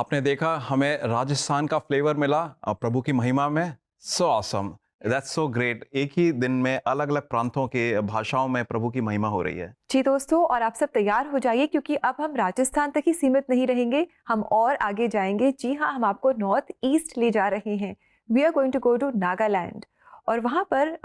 आपने देखा हमें राजस्थान का फ्लेवर मिला प्रभु की महिमा में। So awesome, that's so great. एक ही दिन में अलग अलग प्रांतों के भाषाओं में प्रभु की महिमा हो रही है। जी दोस्तों, और आप सब तैयार हो जाइए क्योंकि अब हम राजस्थान तक ही सीमित नहीं रहेंगे, हम और आगे जाएंगे। जी हाँ, हम आपको नॉर्थ ईस्ट ले जा रहे हैं। We are going to go to Nagaland और वहाँ पर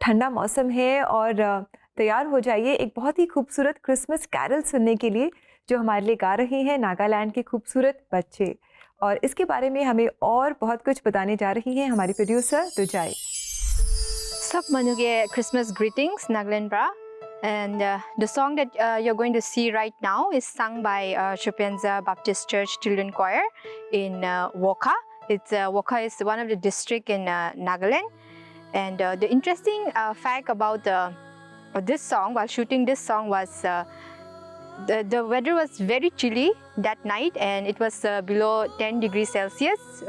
ठंडा मौसम है और तैयार हो जाइए एक बहुत ही खूबसूरत क्रिसमस कैरल सुनने के लिए जो हमारे लिए गा रहे हैं नागालैंड के खूबसूरत बच्चे। और इसके बारे में हमें और बहुत कुछ बताने जा रही हैं हमारी प्रोड्यूसर दुजाई। सब मनुगे Christmas greetings, Nagaland Bra. And the song that you're going to see right now is sung by Chupianza Baptist Church Children Choir in Wokha. Wokha is one of the district in Nagaland. And the interesting fact about this song, while shooting this song, was the weather was very chilly that night and it was below 10 degrees Celsius.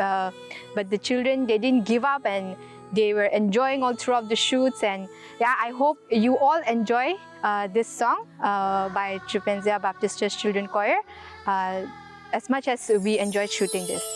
But the children, they didn't give up and they were enjoying all throughout the shoots. And yeah, I hope you all enjoy this song by Chupianza Baptist Church Children Choir as much as we enjoyed shooting this.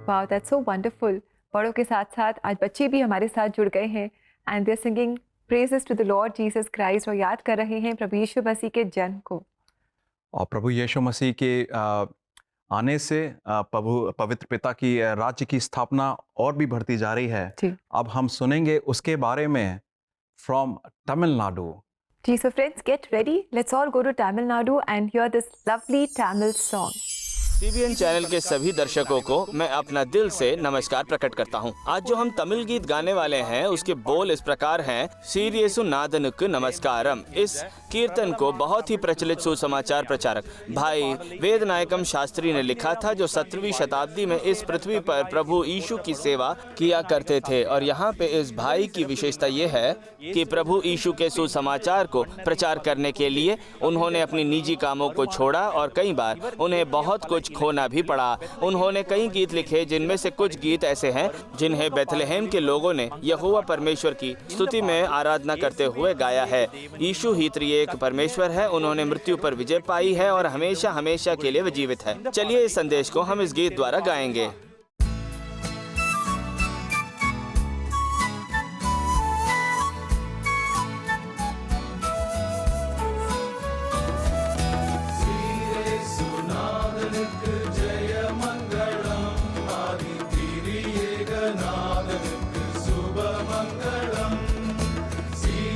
Wow, that's so wonderful. बड़ों के साथ साथ आज बच्चे भी हमारे साथ जुड़ गए हैं and they are singing praises to the Lord Jesus Christ और याद कर रहे हैं प्रभु यीशु मसीह के जन्म को। और प्रभु यीशु मसीह के आने से पवित्र पिता की राज्य की स्थापना और भी बढ़ती जा रही है। अब हम सुनेंगे उसके बारे में फ्रॉम तमिलनाडु। जी, so friends get ready, let's all go to Tamil Nadu and hear this lovely Tamil song. CBN channel के सभी दर्शकों को मैं अपना दिल से नमस्कार प्रकट करता हूं। आज जो हम तमिल गीत गाने वाले हैं उसके बोल इस प्रकार हैं, सीरियसु नादनुक्कु नमस्कारम। इस कीर्तन को बहुत ही प्रचलित सुसमाचार प्रचारक भाई वेदनायकम शास्त्री ने लिखा था, जो 17वीं शताब्दी में इस पृथ्वी पर प्रभु यीशु की सेवा किया करते थे। और यहाँ पे इस भाई की विशेषता ये है कि प्रभु यीशु के सुसमाचार को प्रचार करने के लिए उन्होंने अपनी निजी कामों को छोड़ा और कई बार उन्हें बहुत कुछ खोना भी पड़ा। उन्होंने कई गीत लिखे, जिनमें से कुछ गीत ऐसे हैं जिन्हें बेथलेहेम के लोगों ने यहोवा परमेश्वर की स्तुति में आराधना करते हुए गाया है। यीशु ही त्रिएक परमेश्वर है, उन्होंने मृत्यु पर विजय पाई है और हमेशा हमेशा के लिए जीवित है। चलिए इस संदेश को हम इस गीत द्वारा गाएंगे। See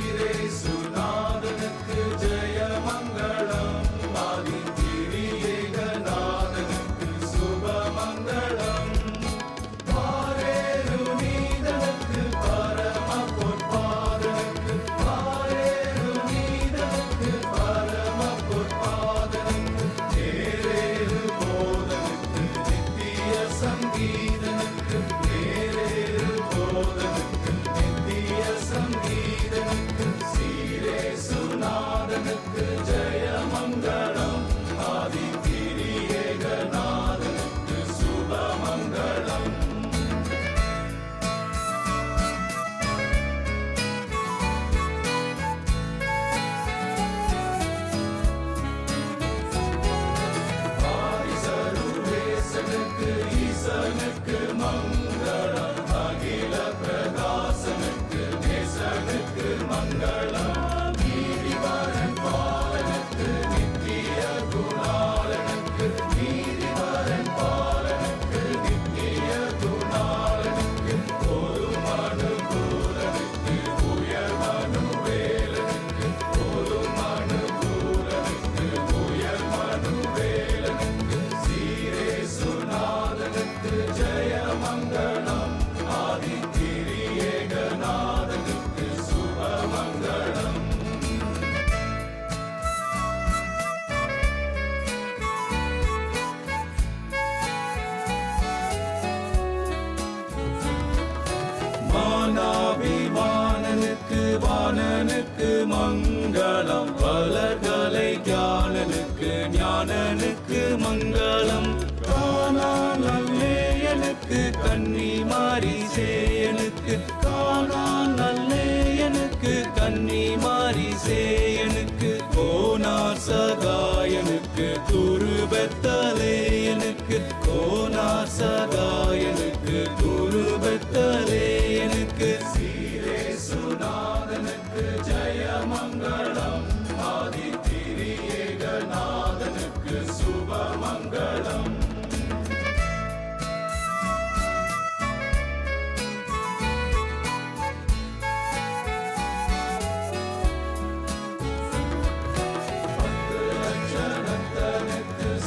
மங்களம் வளர்கலை ஞானனுக்கு ஞானனுக்கு மங்களம் காணா நல்லேயனுக்கு கன்னி மாரி சேயனுக்கு காணா நல்லேயனுக்கு கன்னி மாரி சேயனுக்கு கோனார் சகாயனுக்கு குரு பெத்தலேயனுக்கு கோனார் சகாயனுக்கு குரு பெத்தலேயனுக்கு சீரே சுநாதனுக்கு ஜெயமங்களம் ஆதி திரியேகநாதனுக்கு சுபமங்களம்.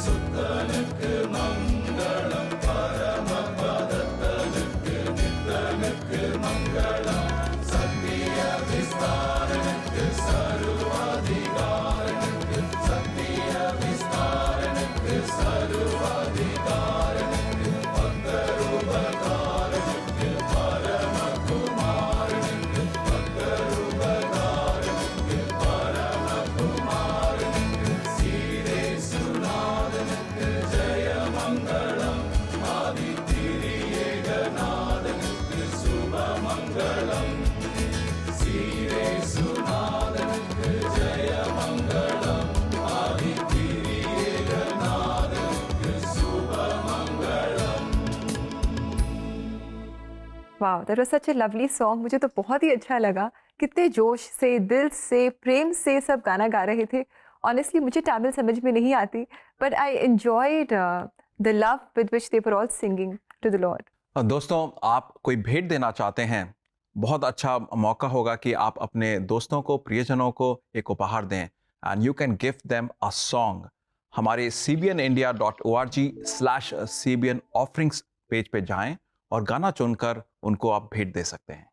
சுத்தனுக்கு மங்களம் பரமபதத்தனுக்கு நித்தனுக்கு மங்களம் சத்திய விஸ்தாரனுக்கு சர்வாதிகாரனுக்கு சத்திய விஸ்தாரனுக்கு சர்வாதிகாரனுக்கு பக்தருபகாரனுக்கு பரமகுமாரனுக்கு பக்தருபகாரனுக்கு பரமகுமாரனுக்கு சீரே சுநாதனுக்கு ஜெயமங்களம் ஆதி திரியேகநாதனுக்கு சுபமங்களம் சீரே சுநாதனுக்கு ஜெயமங்களம் ஆதி திரியேகநாதனுக்கு சுபமங்களம். वाह, that was such A lovely song. मुझे तो बहुत ही अच्छा लगा. कितने जोश से, दिल से, प्रेम से सब गाना गा रहे थे. ऑनेस्टली मुझे तमिल समझ में नहीं आती, but I enjoyed the love with which they were all singing to the Lord. दोस्तों, आप कोई भेंट देना चाहते हैं, बहुत अच्छा मौका होगा कि आप अपने दोस्तों को, प्रियजनों को एक उपहार दें and you can gift them a song. हमारे cbnindia.org/cbn offerings पेज पे जाएं और गाना चुनकर उनको आप भेंट दे सकते हैं.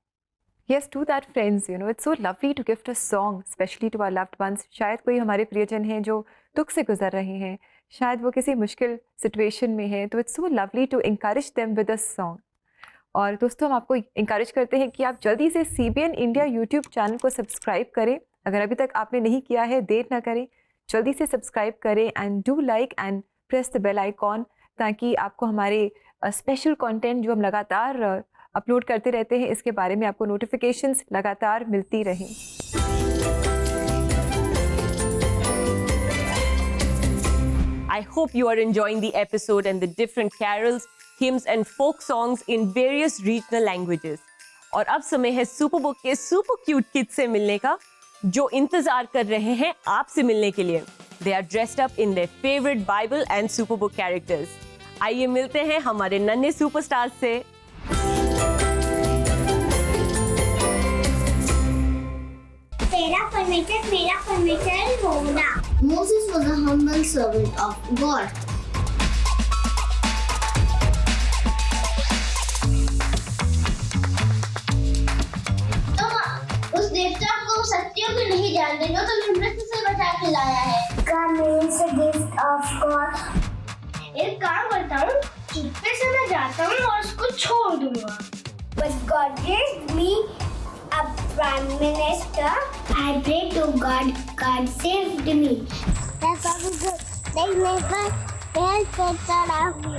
Yes, do that, friends. You know, it's so lovely to gift a song, especially to our loved ones. शायद कोई हमारे प्रियजन हैं जो दुख से गुजर रहे हैं, शायद वो किसी मुश्किल सिचुएशन में है, तो it's so lovely to encourage them with a song. और दोस्तों, हम आपको इंकरेज करते हैं कि आप जल्दी से CBN इंडिया यूट्यूब चैनल को सब्सक्राइब करें. अगर अभी तक आपने नहीं किया है, देर ना करें, जल्दी से सब्सक्राइब करें and do like and press the bell icon, ताकि आपको हमारे स्पेशल कंटेंट जो हम लगातार अपलोड करते रहते हैं, इसके बारे में आपको नोटिफिकेशंस लगातार मिलती रहें. I hope you are enjoying the episode and the different carols, hymns and folk songs in various regional languages. और अब समय है सुपरबुक के सुपर क्यूट किड्स से मिलने का, जो इंतजार कर रहे हैं आपसे मिलने के लिए. They are dressed up in their favorite Bible and Superbook characters. आइए मिलते हैं हमारे नन्हे सुपरस्टार्स से. तेरा परमेश्वर होगा. Moses was a humble servant of God. तुम उस देवता को सत्यों को नहीं जानते जो तुम्हें मृत्यु से बचा के लाया है. God means a gift of God. एक काम करता हूँ, चुप्पे से मैं जाता हूँ और उसको छोड़ दूँगा. But God gave me a prime minister. I prayed to God. God saved me. That's all good. They never help me.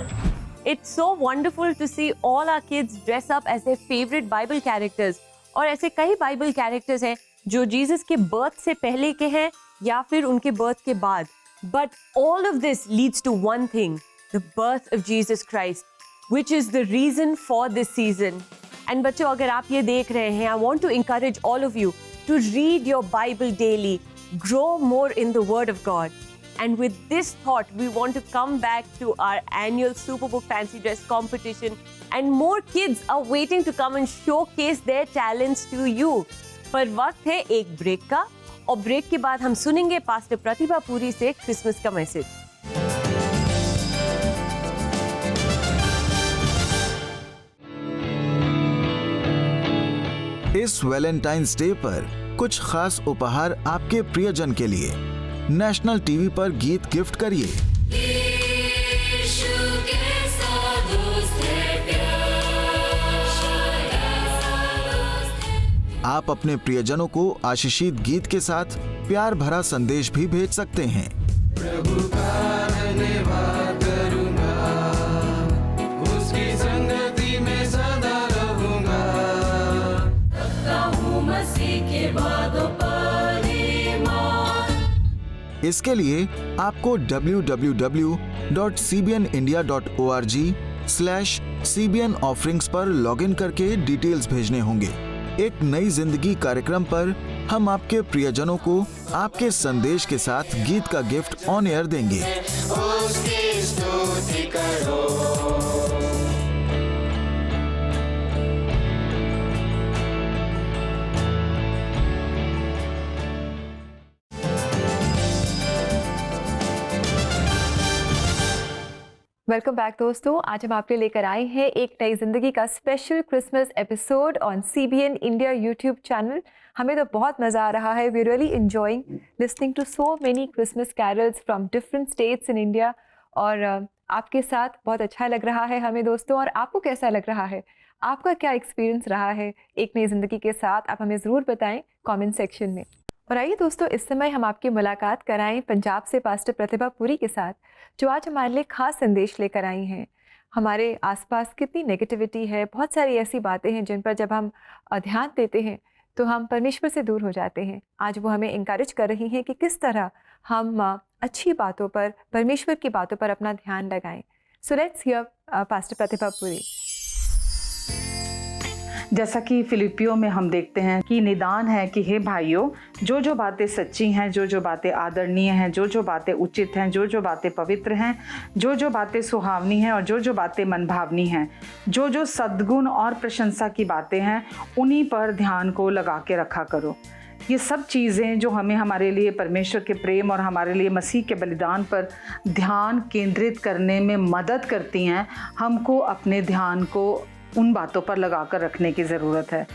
It's so wonderful to see all our kids dress up as their favorite Bible characters. और ऐसे कई Bible characters हैं जो Jesus के birth से पहले के हैं या फिर उनके बर्थ के बाद. But all of this leads to one thing, the birth of Jesus Christ, which is the reason for this season. And बच्चों, अगर आप ये देख रहे हैं, I want to encourage all of you to read your Bible daily, grow more in the Word of God. And with this thought, we want to come back to our annual Superbook Fancy Dress competition, and more kids are waiting to come and showcase their talents to you. पर वक्त है एक break का, और break के बाद हम सुनेंगे पास्टर प्रतिभा पुरी से क्रिसमस का मैसेज. इस वैलेंटाइंस डे पर कुछ खास उपहार आपके प्रियजन के लिए. नेशनल टीवी पर गीत गिफ्ट करिए. आप अपने प्रियजनों को आशीषित गीत के साथ प्यार भरा संदेश भी भेज सकते हैं। प्रभु का धन्यवाद करूंगा, उसकी संगति में सदा रहूंगा, रखता हूँ मसीह के वादों पर ईमान। इसके लिए आपको www.cbnindia.org/CBN Offerings पर लॉगिन करके डिटेल्स भेजने होंगे। एक नई जिंदगी कार्यक्रम पर हम आपके प्रियजनों को आपके संदेश के साथ गीत का गिफ्ट ऑन एयर देंगे। उसकी स्तुति करो। वेलकम बैक दोस्तों, आज हम आपके लेकर आए हैं एक नई जिंदगी का special Christmas episode on CBN India YouTube channel. हमें तो बहुत मज़ा आ रहा है। We really enjoying listening to so many Christmas carols from different states in India. और आपके साथ बहुत अच्छा लग रहा है हमें दोस्तों। और आपको कैसा लग रहा है, आपका क्या एक्सपीरियंस रहा है एक नई ज़िंदगी के साथ, आप हमें ज़रूर बताएं कमेंट सेक्शन में। और आइए दोस्तों, इस समय हम आपकी मुलाकात कराएं पंजाब से पास्टर प्रतिभा पुरी के साथ, जो आज हमारे लिए खास संदेश लेकर आई हैं। हमारे आसपास कितनी नेगेटिविटी है, बहुत सारी ऐसी बातें हैं जिन पर जब हम ध्यान देते हैं तो हम परमेश्वर से दूर हो जाते हैं। आज वो हमें इंकरेज कर रही हैं कि किस तरह हम अच्छी बातों पर, परमेश्वर की बातों पर अपना ध्यान लगाएं। सो लेट्स हियर पास्टर प्रतिभा पुरी। जैसा कि फिलिपियों में हम देखते हैं कि निदान है कि हे भाइयों, जो जो बातें सच्ची हैं, जो जो बातें आदरणीय हैं, जो जो बातें उचित हैं, जो जो बातें पवित्र हैं, जो जो बातें सुहावनी हैं और जो जो बातें मनभावनी हैं, जो जो सद्गुण और प्रशंसा की बातें हैं, उन्हीं पर ध्यान को लगा के रखा करो। ये सब चीज़ें जो हमें हमारे लिए परमेश्वर के प्रेम और हमारे लिए मसीह के बलिदान पर ध्यान केंद्रित करने में मदद करती हैं, हमको अपने ध्यान को उन बातों पर लगाकर रखने की ज़रूरत है।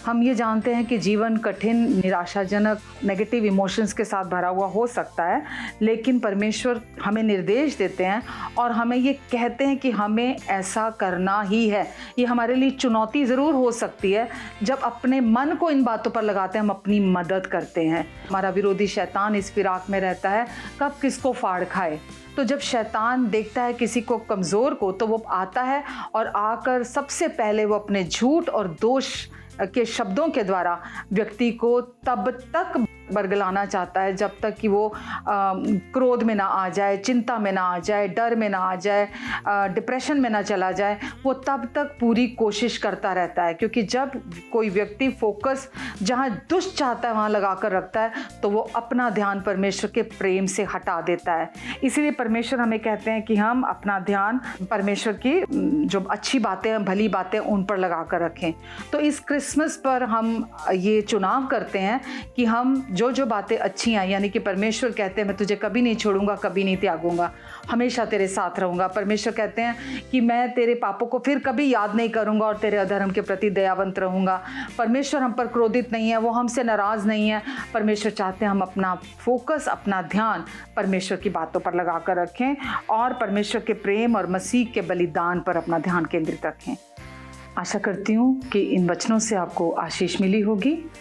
हम ये जानते हैं कि जीवन कठिन, निराशाजनक, नेगेटिव इमोशंस के साथ भरा हुआ हो सकता है, लेकिन परमेश्वर हमें निर्देश देते हैं और हमें ये कहते हैं कि हमें ऐसा करना ही है। ये हमारे लिए चुनौती ज़रूर हो सकती है। जब अपने मन को इन बातों पर लगाते हैं, हम अपनी मदद करते हैं। हमारा विरोधी शैतान इस फिराक में रहता है कब किसको फाड़ खाए। तो जब शैतान देखता है किसी को कमज़ोर को, तो वो आता है और आकर सबसे पहले वो अपने झूठ और दोष के शब्दों के द्वारा व्यक्ति को तब तक बरगलाना चाहता है जब तक कि वो क्रोध में ना आ जाए, चिंता में ना आ जाए, डर में ना आ जाए, डिप्रेशन में ना चला जाए। वो तब तक पूरी कोशिश करता रहता है, क्योंकि जब कोई व्यक्ति फोकस जहाँ दुष्ट चाहता है वहाँ लगा कर रखता है, तो वो अपना ध्यान परमेश्वर के प्रेम से हटा देता है। इसीलिए परमेश्वर हमें कहते हैं कि हम अपना ध्यान परमेश्वर की जो अच्छी बातें हैं, भली बातें, उन पर लगा कर रखें। तो इस क्रिसमस पर हम ये चुनाव करते हैं कि हम जो जो बातें अच्छी हैं, यानी कि परमेश्वर कहते हैं मैं तुझे कभी नहीं छोड़ूंगा, कभी नहीं त्यागूंगा, हमेशा तेरे साथ रहूंगा। परमेश्वर कहते हैं कि मैं तेरे पापों को फिर कभी याद नहीं करूंगा और तेरे अधर्म के प्रति दयावंत रहूंगा। परमेश्वर हम पर क्रोधित नहीं है, वो हमसे नाराज़ नहीं है। परमेश्वर चाहते हैं हम अपना फोकस, अपना ध्यान परमेश्वर की बातों पर लगा कर रखें और परमेश्वर के प्रेम और मसीह के बलिदान पर अपना ध्यान केंद्रित रखें। आशा करती हूँ कि इन वचनों से आपको आशीष मिली होगी।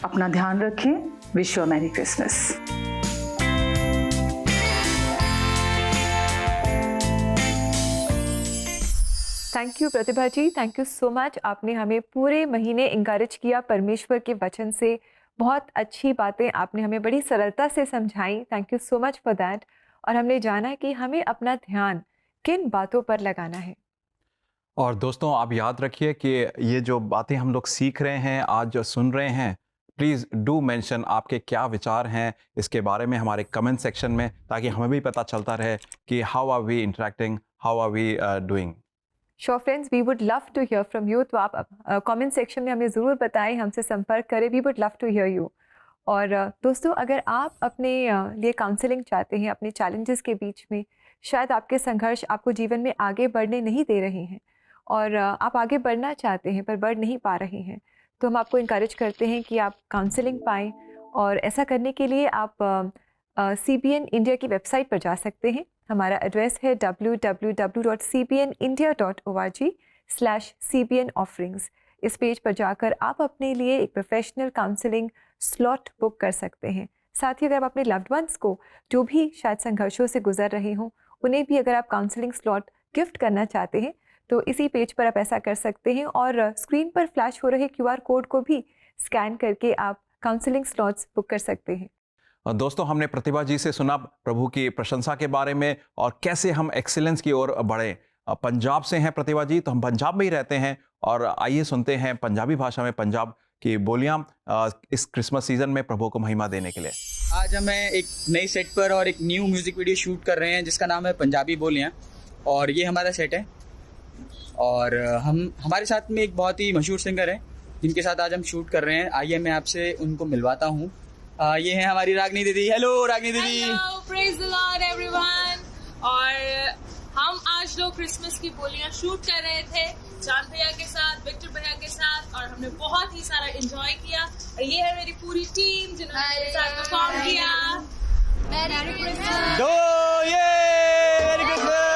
अपना ध्यान रखें। Wish you merry Christmas. Thank you Pratibha ji, thank you so much. आपने हमें पूरे महीने इंकरेज किया परमेश्वर के वचन से। बहुत अच्छी बातें आपने हमें बड़ी सरलता से समझाई। Thank you so much for that. और हमने जाना कि हमें अपना ध्यान किन बातों पर लगाना है। और दोस्तों, आप याद रखिए कि ये जो बातें हम लोग सीख रहे हैं, आज जो सुन रहे हैं, प्लीज़ डू मेंशन आपके क्या विचार हैं इसके बारे में हमारे कमेंट सेक्शन में, ताकि हमें भी पता चलता रहे कि how are we interacting, how are we doing. Sure friends, we would love to hear from you. तो आप कमेंट सेक्शन में हमें ज़रूर बताएं, हमसे संपर्क करें। We would love to hear you. और दोस्तों, अगर आप अपने लिए काउंसलिंग चाहते हैं, अपने चैलेंजेस के बीच में शायद आपके संघर्ष आपको जीवन में आगे बढ़ने नहीं दे रहे हैं और आप आगे बढ़ना चाहते हैं पर बढ़ नहीं पा रहे हैं, तो हम आपको इनकरेज करते हैं कि आप काउंसलिंग पाएँ। और ऐसा करने के लिए आप CBN इंडिया की वेबसाइट पर जा सकते हैं। हमारा एड्रेस है www.cbnindia.org/CBN Offerings। इस पेज पर जाकर आप अपने लिए एक प्रोफेशनल काउंसलिंग स्लॉट बुक कर सकते हैं। साथ ही अगर आप अपने लव्ड वंस को जो भी शायद संघर्षों से गुजर रहे हों, उन्हें भी अगर आप काउंसलिंग स्लॉट गिफ्ट करना चाहते हैं तो इसी पेज पर आप ऐसा कर सकते हैं और स्क्रीन पर फ्लैश हो रहे QR कोड को भी स्कैन करके आप काउंसलिंग स्लॉट्स बुक कर सकते हैं। दोस्तों, हमने प्रतिभा जी से सुना प्रभु की प्रशंसा के बारे में और कैसे हम एक्सीलेंस की ओर बढ़ें। पंजाब से हैं प्रतिभा जी, तो हम पंजाब में ही रहते हैं और आइए सुनते हैं पंजाबी भाषा में पंजाब की बोलियां इस क्रिसमस सीजन में प्रभु को महिमा देने के लिए। आज हमें एक नई सेट पर और एक न्यू म्यूजिक वीडियो शूट कर रहे हैं जिसका नाम है पंजाबी बोलियां, और ये हमारा सेट है। और हमारे साथ में एक बहुत ही मशहूर सिंगर है जिनके साथ आज हम शूट कर रहे हैं। आइए मैं आपसे उनको मिलवाता हूँ। ये है हमारी रागनी दीदी। हेलो रागनी दीदी। Hello, praise the Lord everyone. और हम आज लोग क्रिसमस की बोलियां शूट कर रहे थे चांद भैया के साथ, विक्टर भैया के साथ, और हमने बहुत ही सारा एंजॉय किया। और ये है मेरी पूरी टीम जिन्होंने मेरे साथ परफॉर्म किया। Merry Christmas. दो ये मैरी क्रिसमस।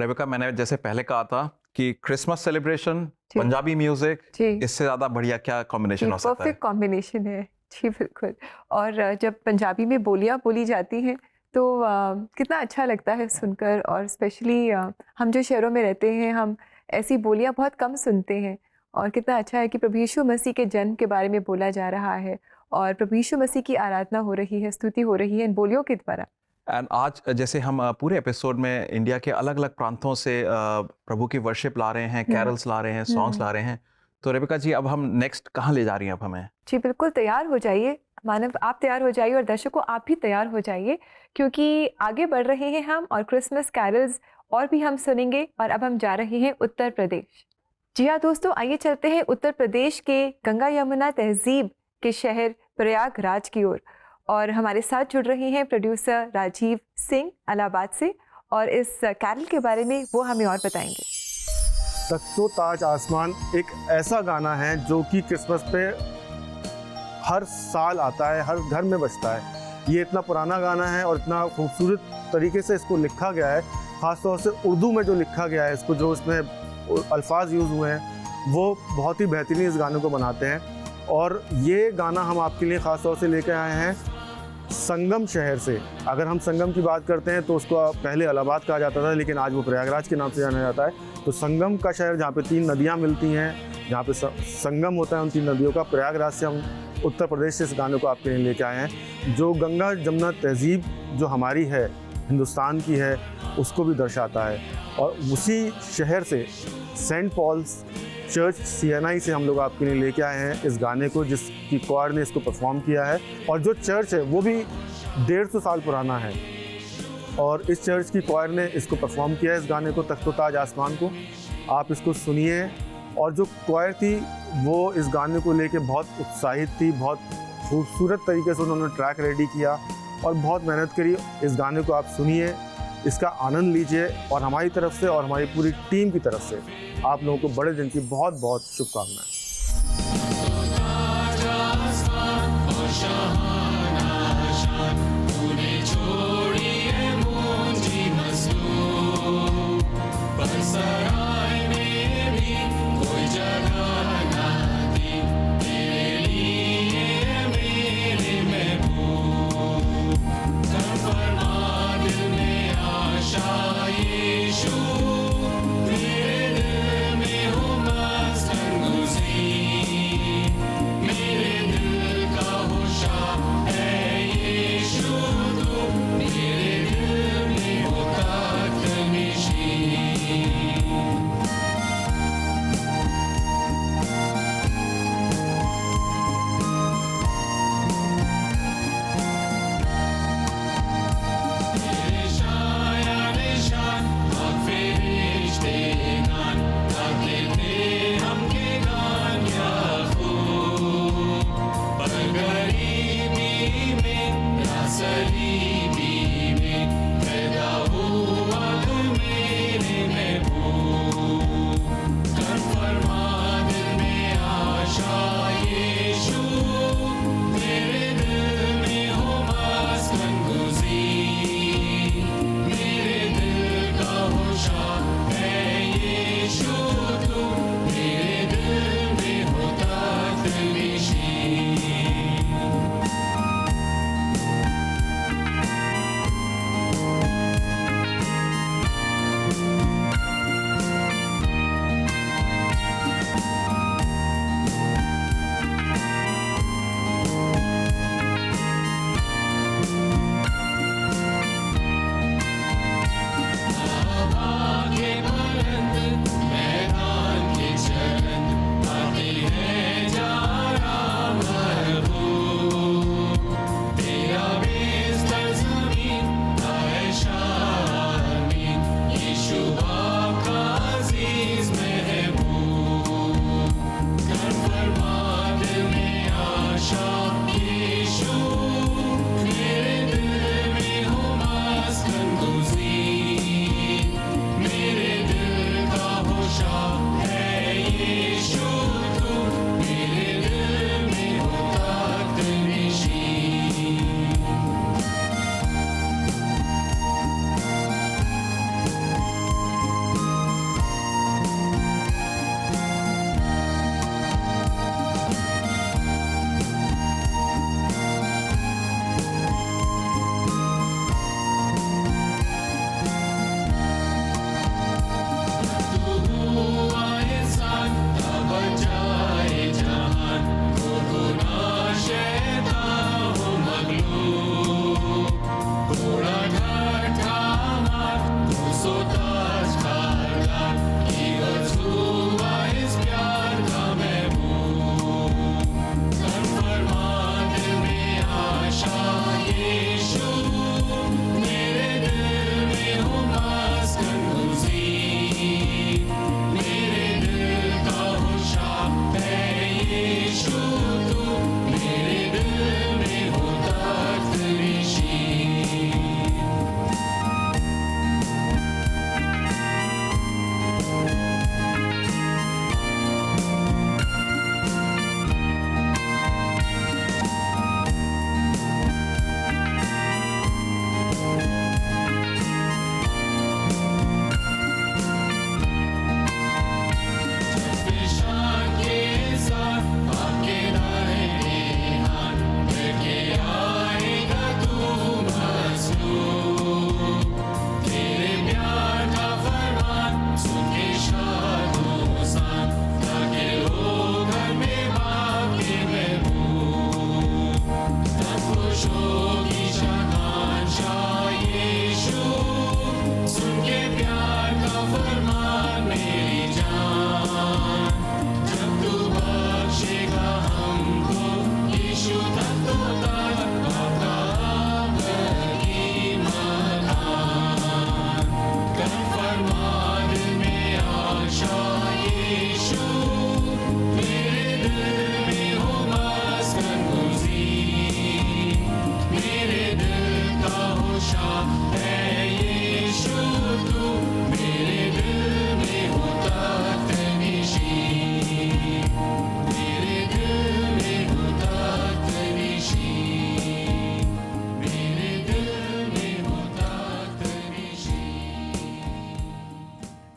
रेबिका, मैंने जैसे पहले कहा था कि क्रिसमस सेलिब्रेशन, पंजाबी म्यूजिक, इससे ज़्यादा बढ़िया क्या कॉम्बिनेशन हो सकता है? परफेक्ट कॉम्बिनेशन है जी, बिल्कुल। और जब पंजाबी में बोलियाँ बोली जाती हैं तो कितना अच्छा लगता है सुनकर, और स्पेशली हम जो शहरों में रहते हैं हम ऐसी बोलियाँ बहुत कम सुनते हैं, और कितना अच्छा है कि प्रभु यीशु मसीह के जन्म के बारे में बोला जा रहा है और प्रभु यीशु मसीह की आराधना हो रही है, स्तुति हो रही है इन बोलियों के द्वारा। एंड आज जैसे हम पूरे एपिसोड में इंडिया के अलग अलग प्रांतों से प्रभु की वर्शिप ला रहे हैं, कैरल्स ला रहे हैं, सॉन्ग्स ला रहे हैं, तो रेबिका जी अब हम नेक्स्ट कहाँ ले जा रही हैं अब हमें? जी बिल्कुल, तैयार हो जाइए मानव, आप तैयार हो जाइए और दर्शकों आप भी तैयार हो जाइए, क्योंकि आगे बढ़ रहे हैं हम और क्रिसमस कैरल्स और भी हम सुनेंगे। और अब हम जा रहे हैं उत्तर प्रदेश। जी हाँ दोस्तों, आइए चलते हैं उत्तर प्रदेश के गंगा यमुना तहजीब के शहर प्रयागराज की ओर, और हमारे साथ जुड़ रहे हैं प्रोड्यूसर राजीव सिंह इलाहाबाद से, और इस कैरल के बारे में वो हमें और बताएंगे। तख्तो ताज आसमान एक ऐसा गाना है जो कि क्रिसमस पे हर साल आता है, हर घर में बजता है। ये इतना पुराना गाना है और इतना खूबसूरत तरीके से इसको लिखा गया है, ख़ासतौर से उर्दू में जो लिखा गया है इसको, जो इसमें अल्फाज यूज़ हुए हैं वो बहुत ही बेहतरीन इस गाने को बनाते हैं। और ये गाना हम आपके लिए ख़ास तौर से लेकर आए हैं संगम शहर से। अगर हम संगम की बात करते हैं तो उसको पहले इलाहाबाद कहा जाता था, लेकिन आज वो प्रयागराज के नाम से जाना जाता है। तो संगम का शहर जहाँ पे 3 नदियाँ मिलती हैं, जहाँ पे संगम होता है उन 3 नदियों का, प्रयागराज से हम उत्तर प्रदेश से इस गाने को आपके लिए लेके आए हैं, जो गंगा जमुना तहजीब जो हमारी है, हिंदुस्तान की है, उसको भी दर्शाता है। और उसी शहर से सेंट पॉल्स चर्च CNI से हम लोग आपके लिए लेके आए हैं इस गाने को, जिसकी क्वायर ने इसको परफॉर्म किया है। और जो चर्च है वो भी 150 साल पुराना है, और इस चर्च की क्वायर ने इसको परफॉर्म किया है, इस गाने को, तख्तो ताज आसमान को। आप इसको सुनिए। और जो क्वायर थी वो इस गाने को लेके बहुत उत्साहित थी, बहुत खूबसूरत तरीके से उन्होंने ट्रैक रेडी किया और बहुत मेहनत करी। इस गाने को आप सुनिए, इसका आनंद लीजिए, और हमारी तरफ से और हमारी पूरी टीम की तरफ से आप लोगों को बड़े दिन की बहुत बहुत शुभकामनाएं। मेरे दिल का होशा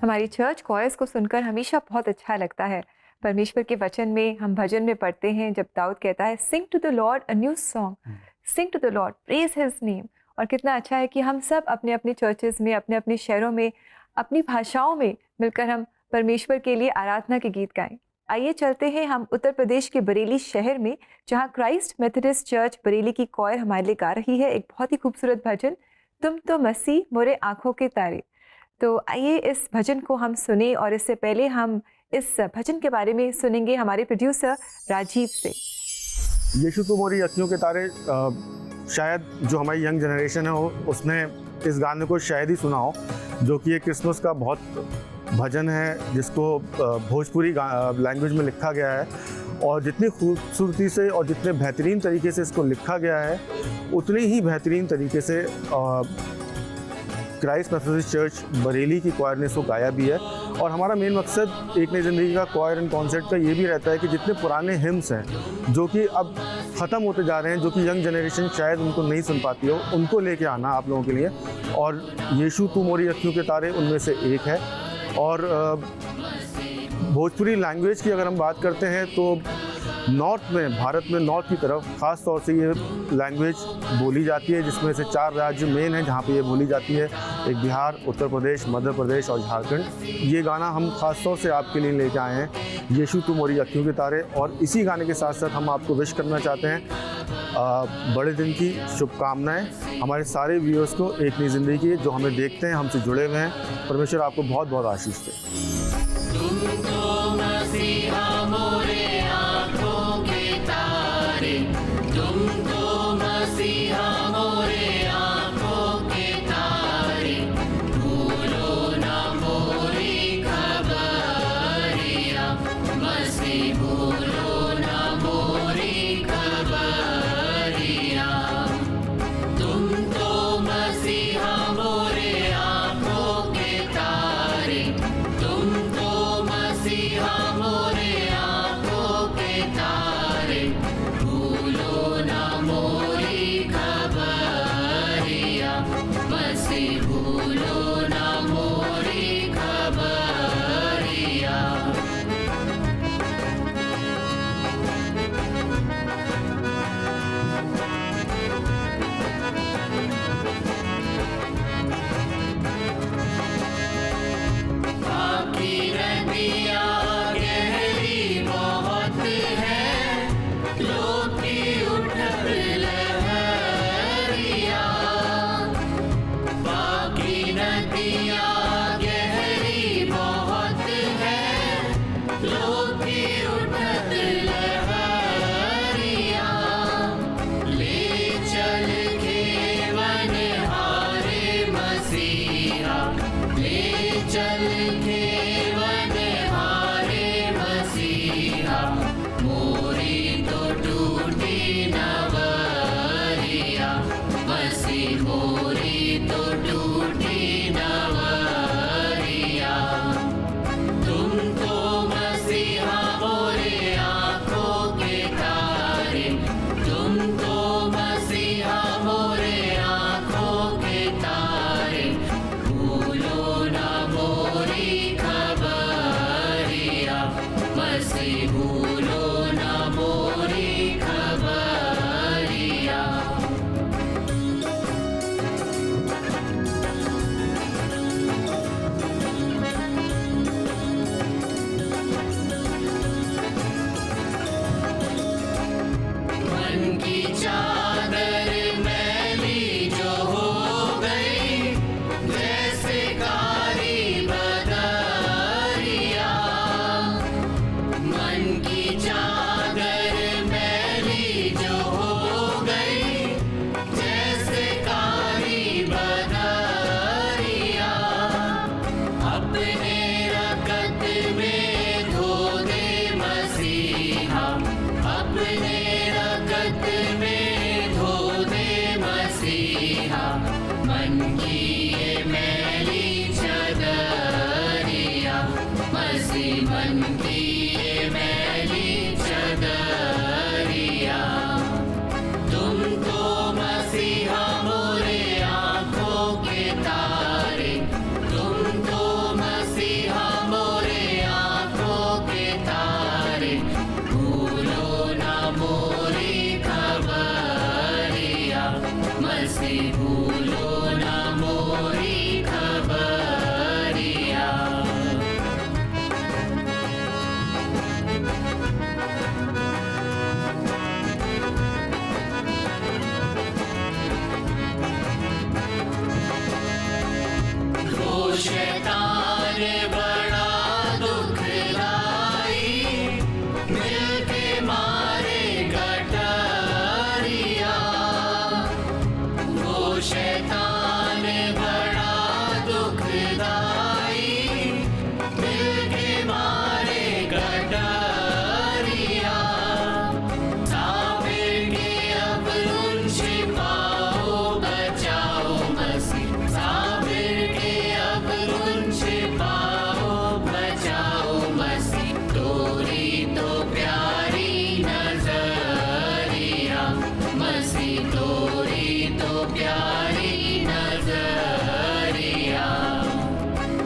हमारी चर्च कॉयर्स को सुनकर हमेशा बहुत अच्छा लगता है। परमेश्वर के वचन में हम भजन में पढ़ते हैं जब दाऊद कहता है sing to the Lord a new song, sing to the Lord, praise his name. और कितना अच्छा है कि हम सब अपने अपने चर्चेज़ में, अपने अपने शहरों में, अपनी भाषाओं में मिलकर हम परमेश्वर के लिए आराधना के गीत गाएं। आइए चलते हैं हम उत्तर प्रदेश के बरेली शहर में, जहां क्राइस्ट मेथोडिस्ट चर्च बरेली की कॉयर हमारे लिए गा रही है एक बहुत ही खूबसूरत भजन, तुम तो मसीह मोरे आँखों के तारे। तो आइए इस भजन को हम सुने, और इससे पहले हम इस भजन के बारे में सुनेंगे हमारे प्रोड्यूसर राजीव से। यीशु तो मोरी अखियों के तारे, शायद जो हमारी यंग जनरेशन है उसने इस गाने को शायद ही सुना हो, जो कि एक क्रिसमस का बहुत भजन है जिसको भोजपुरी लैंग्वेज में लिखा गया है। और जितनी खूबसूरती से और जितने बेहतरीन तरीके से इसको लिखा गया है, उतनी ही बेहतरीन तरीके से क्राइस्ट मेथोडिस्ट चर्च बरेली की क्वायर ने इसको गाया भी है। और हमारा मेन मकसद एक नई ज़िंदगी का क्वायर एंड कॉन्सर्ट का ये भी रहता है कि जितने पुराने हिम्स हैं जो कि अब ख़त्म होते जा रहे हैं, जो कि यंग जनरेशन शायद उनको नहीं सुन पाती हो, उनको लेके आना आप लोगों के लिए। और यीशु तू मोरी अखियों के तारे उनमें से एक है। और भोजपुरी लैंग्वेज की अगर हम बात करते हैं तो नॉर्थ में, भारत में नॉर्थ की तरफ ख़ास तौर से ये लैंग्वेज बोली जाती है, जिसमें से 4 राज्य मेन हैं जहाँ पे ये बोली जाती है। एक बिहार, उत्तर प्रदेश, मध्य प्रदेश और झारखंड। ये गाना हम ख़ास तौर से आपके लिए लेके आए हैं, यीशु तू मोरी अखियों के तारे। और इसी गाने के साथ साथ हम आपको विश करना चाहते हैं बड़े दिन की शुभकामनाएँ हमारे सारे व्यूअर्स को एक नई ज़िंदगी की, जो हमें देखते हैं, हमसे जुड़े हुए हैं। परमेश्वर आपको बहुत बहुत आशीष दे। तुमको मसीहा मोरे आँखों के तारे, तुमको मसीहा मोरे आँखों के तारे, भूलो ना मोरी खबरिया, मसीह भूलो ना मोरी खबरिया। तुमको मसीहा मोरे आँखों के तारे, तुमको मसीहा मोरे आँखों के तारे, भूलो ना मोरी खबरिया, मसीह भूलो ना मोरी खबरिया। आपकी नदिया गहरी बहुत है, लोग की उठत लहरिया। बाकी नदिया गहरी बहुत है, लोग की उठत लहरिया। ले चल के वनहारे मसीहा, ले चल के वनहारे मसीहा, मोरी तो टूटी नवरिया, मसीह मोरी तो टूटी नवरिया। तुमको मसीहा मोरे आँखों के तारे, तुमको मसीहा मोरे आँखों के तारे, भूलो ना मोरी खबरिया, मसीह भूलो ना मोरी खबरिया। मन की चादर मैली जो हो गई, जैसे कारी बदरिया। मन की चादर मैली जो हो गई, जैसे कारी बदरिया। अपने रगत में धो दे मसीहा, अपने रगत में धो दे मसीहा, मन की ये मैली चदरिया, मसीह मन की ये मैली चदरिया। तुमको मसीहा मोरे आँखों के तारे, तुमको मसीहा भूलो ना मोरी खबरिया। वो शैतान बड़ा दुखदाई मिलके मारे गठरिया। वो शैतान बड़ा दुखदाई मिलके मारे गठरिया। साबिर के अब उन छिपाओ बचाओ मसीह। साबिर के अब उन छिपाओ बचाओ मसीह। तोरी तो प्यारी नजरिया मसीह। तोरी तो प्यारी नजरिया।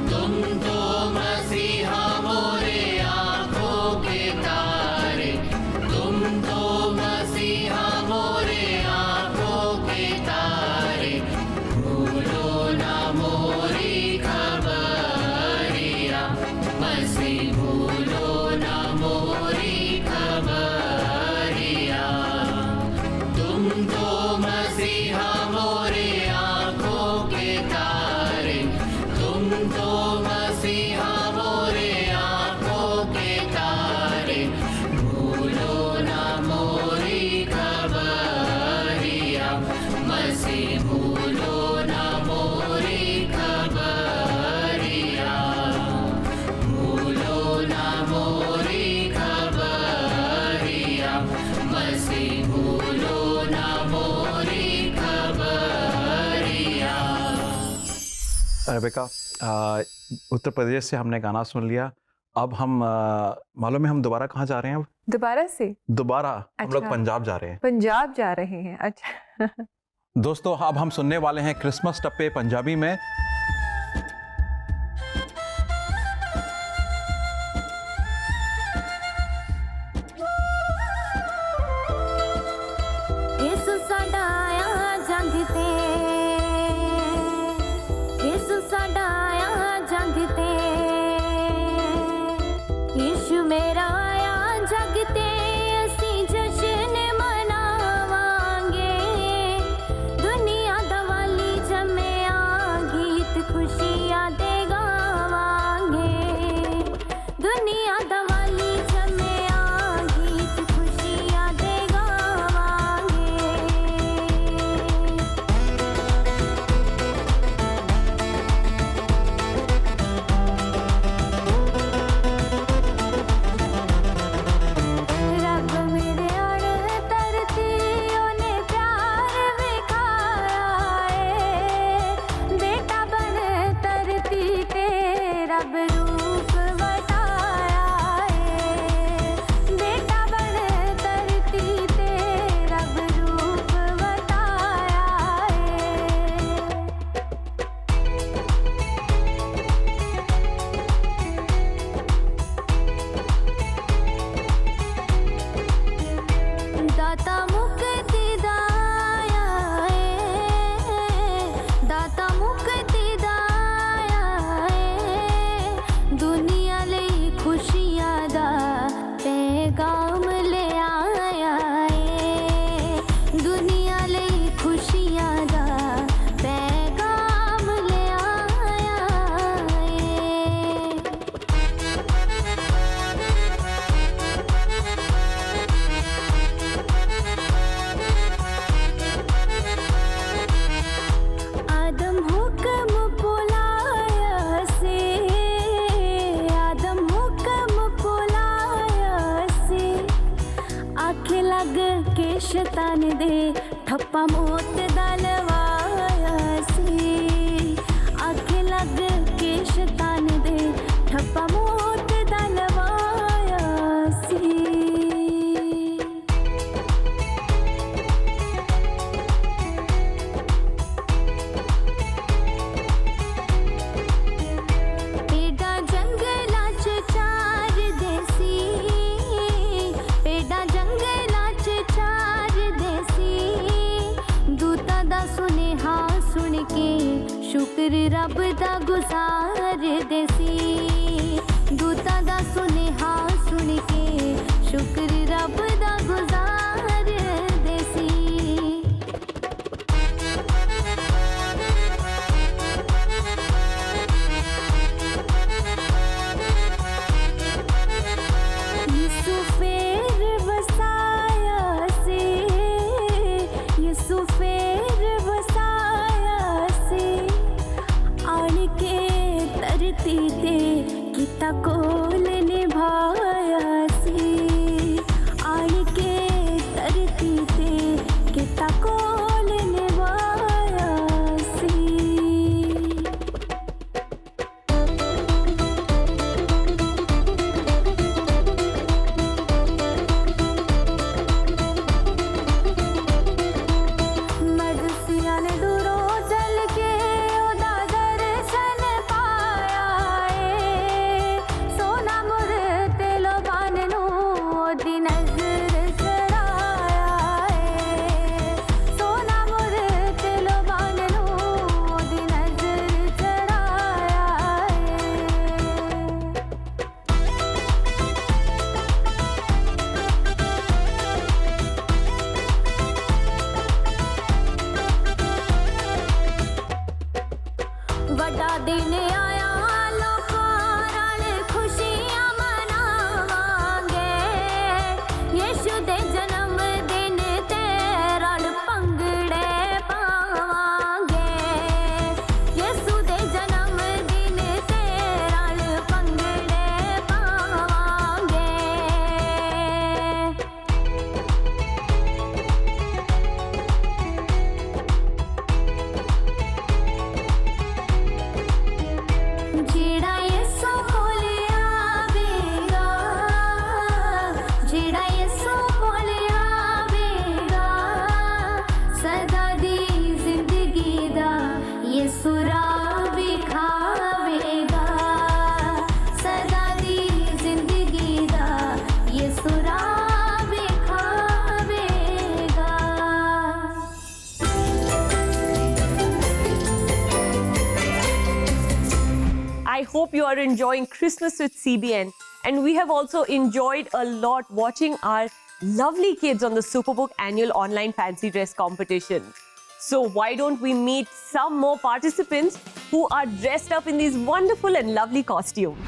तुम तो मसीहा मोरे आंखों के तारे। तुम तो मसीहा मोरे आंखों के तारे। भूलो ना मोरी खबरिया मसीह। भूलो ना मोरी खबरिया। तुम तो मसीहा मोरे आंखों के तारे। तुम तो मसीहा मोरे आंखों के तारे। भूलो ना मोरी खबरिया मसीह। भूलो ना मोरी खबरिया। भूलो ना मोरी खबरिया मसीह। भूलो ना मोरी खबरिया। रेबेका, उत्तर प्रदेश से हमने गाना सुन लिया। अब हम मालूम है हम दोबारा कहाँ जा रहे हैं? अब दोबारा से दोबारा हम लोग अच्छा। पंजाब जा रहे हैं। पंजाब जा रहे हैं, अच्छा। दोस्तों अब हम सुनने वाले हैं क्रिसमस टप्पे पंजाबी में। यीशु साडा आया जंग ते। यीशु साडा आया जंग ते। यीशु मेरा आया जग ते। असी जश्न मनावांगे। दुनिया दा वाली जम्मिया गीत खुशियां दे गावांगे। दुनिया दा वाली जम्मिया गीत खुशियां दे गावांगे। रब मेरे और तरती ओने प्यार विखाया है। बेटा बन तरती ते रब रूप बताया है। बेटा बन तरती ते रब रूप बताया है। दाता मुक्ति दाया है। दाता मुक्ति दाया है। दुनिया ਲਈ खुशियां दा पैगाम ले आया है। दुनिया ਲਈ खुशियां दा पैगाम ले आया है। आदम हुक्म बुलाया से। आदम हुक्म बुलाया से। आखे लग के शैतान दे ठप्पा मौत दा लवाया से। आखे लग के शैतान दे ठप्पा मौत दा लवाया से। पेड़ा जंगला च चार देसी। पेड़ा जंगला च चार देसी। दूत के शुक्र रब दा गुजार देसी दूतां दा सुनेहा सुन के शुक्र रब दा गुजार देसी यीशु फेर वसाया से यीशु फेर वसाया से आन के धरती ते किता कोल निभाया से आन के धरती ते किता कोल निभाया से मदसिया ने दूरों चल के ओदा दर्शन पाया है सोना मुर तेलो बाननो ओदी नजर चढ़ाया है सोना मुर तेलो बाननो ओदी नजर चढ़ाया है वड्डा दिन आया लोकां नाल खुशियां मनावांगे यीशु दे जन्म दिन ते रल भंगड़े पावांगे यीशु दे जन्म दिन ते रल भंगड़े पावांगे जेड़ा यीशु कोल आवेगा जेड़ा यीशु कोल आवेगा सदा दी जिंदगी दा यीशु राह विखावेगा सदा दी जिंदगी दा यीशु राह विखावेगा I hope you are enjoying Christmas with CBN, and we have also enjoyed a lot watching our lovely kids on the Superbook annual online fancy dress competition. So why don't we meet some more participants who are dressed up in these wonderful and lovely costumes.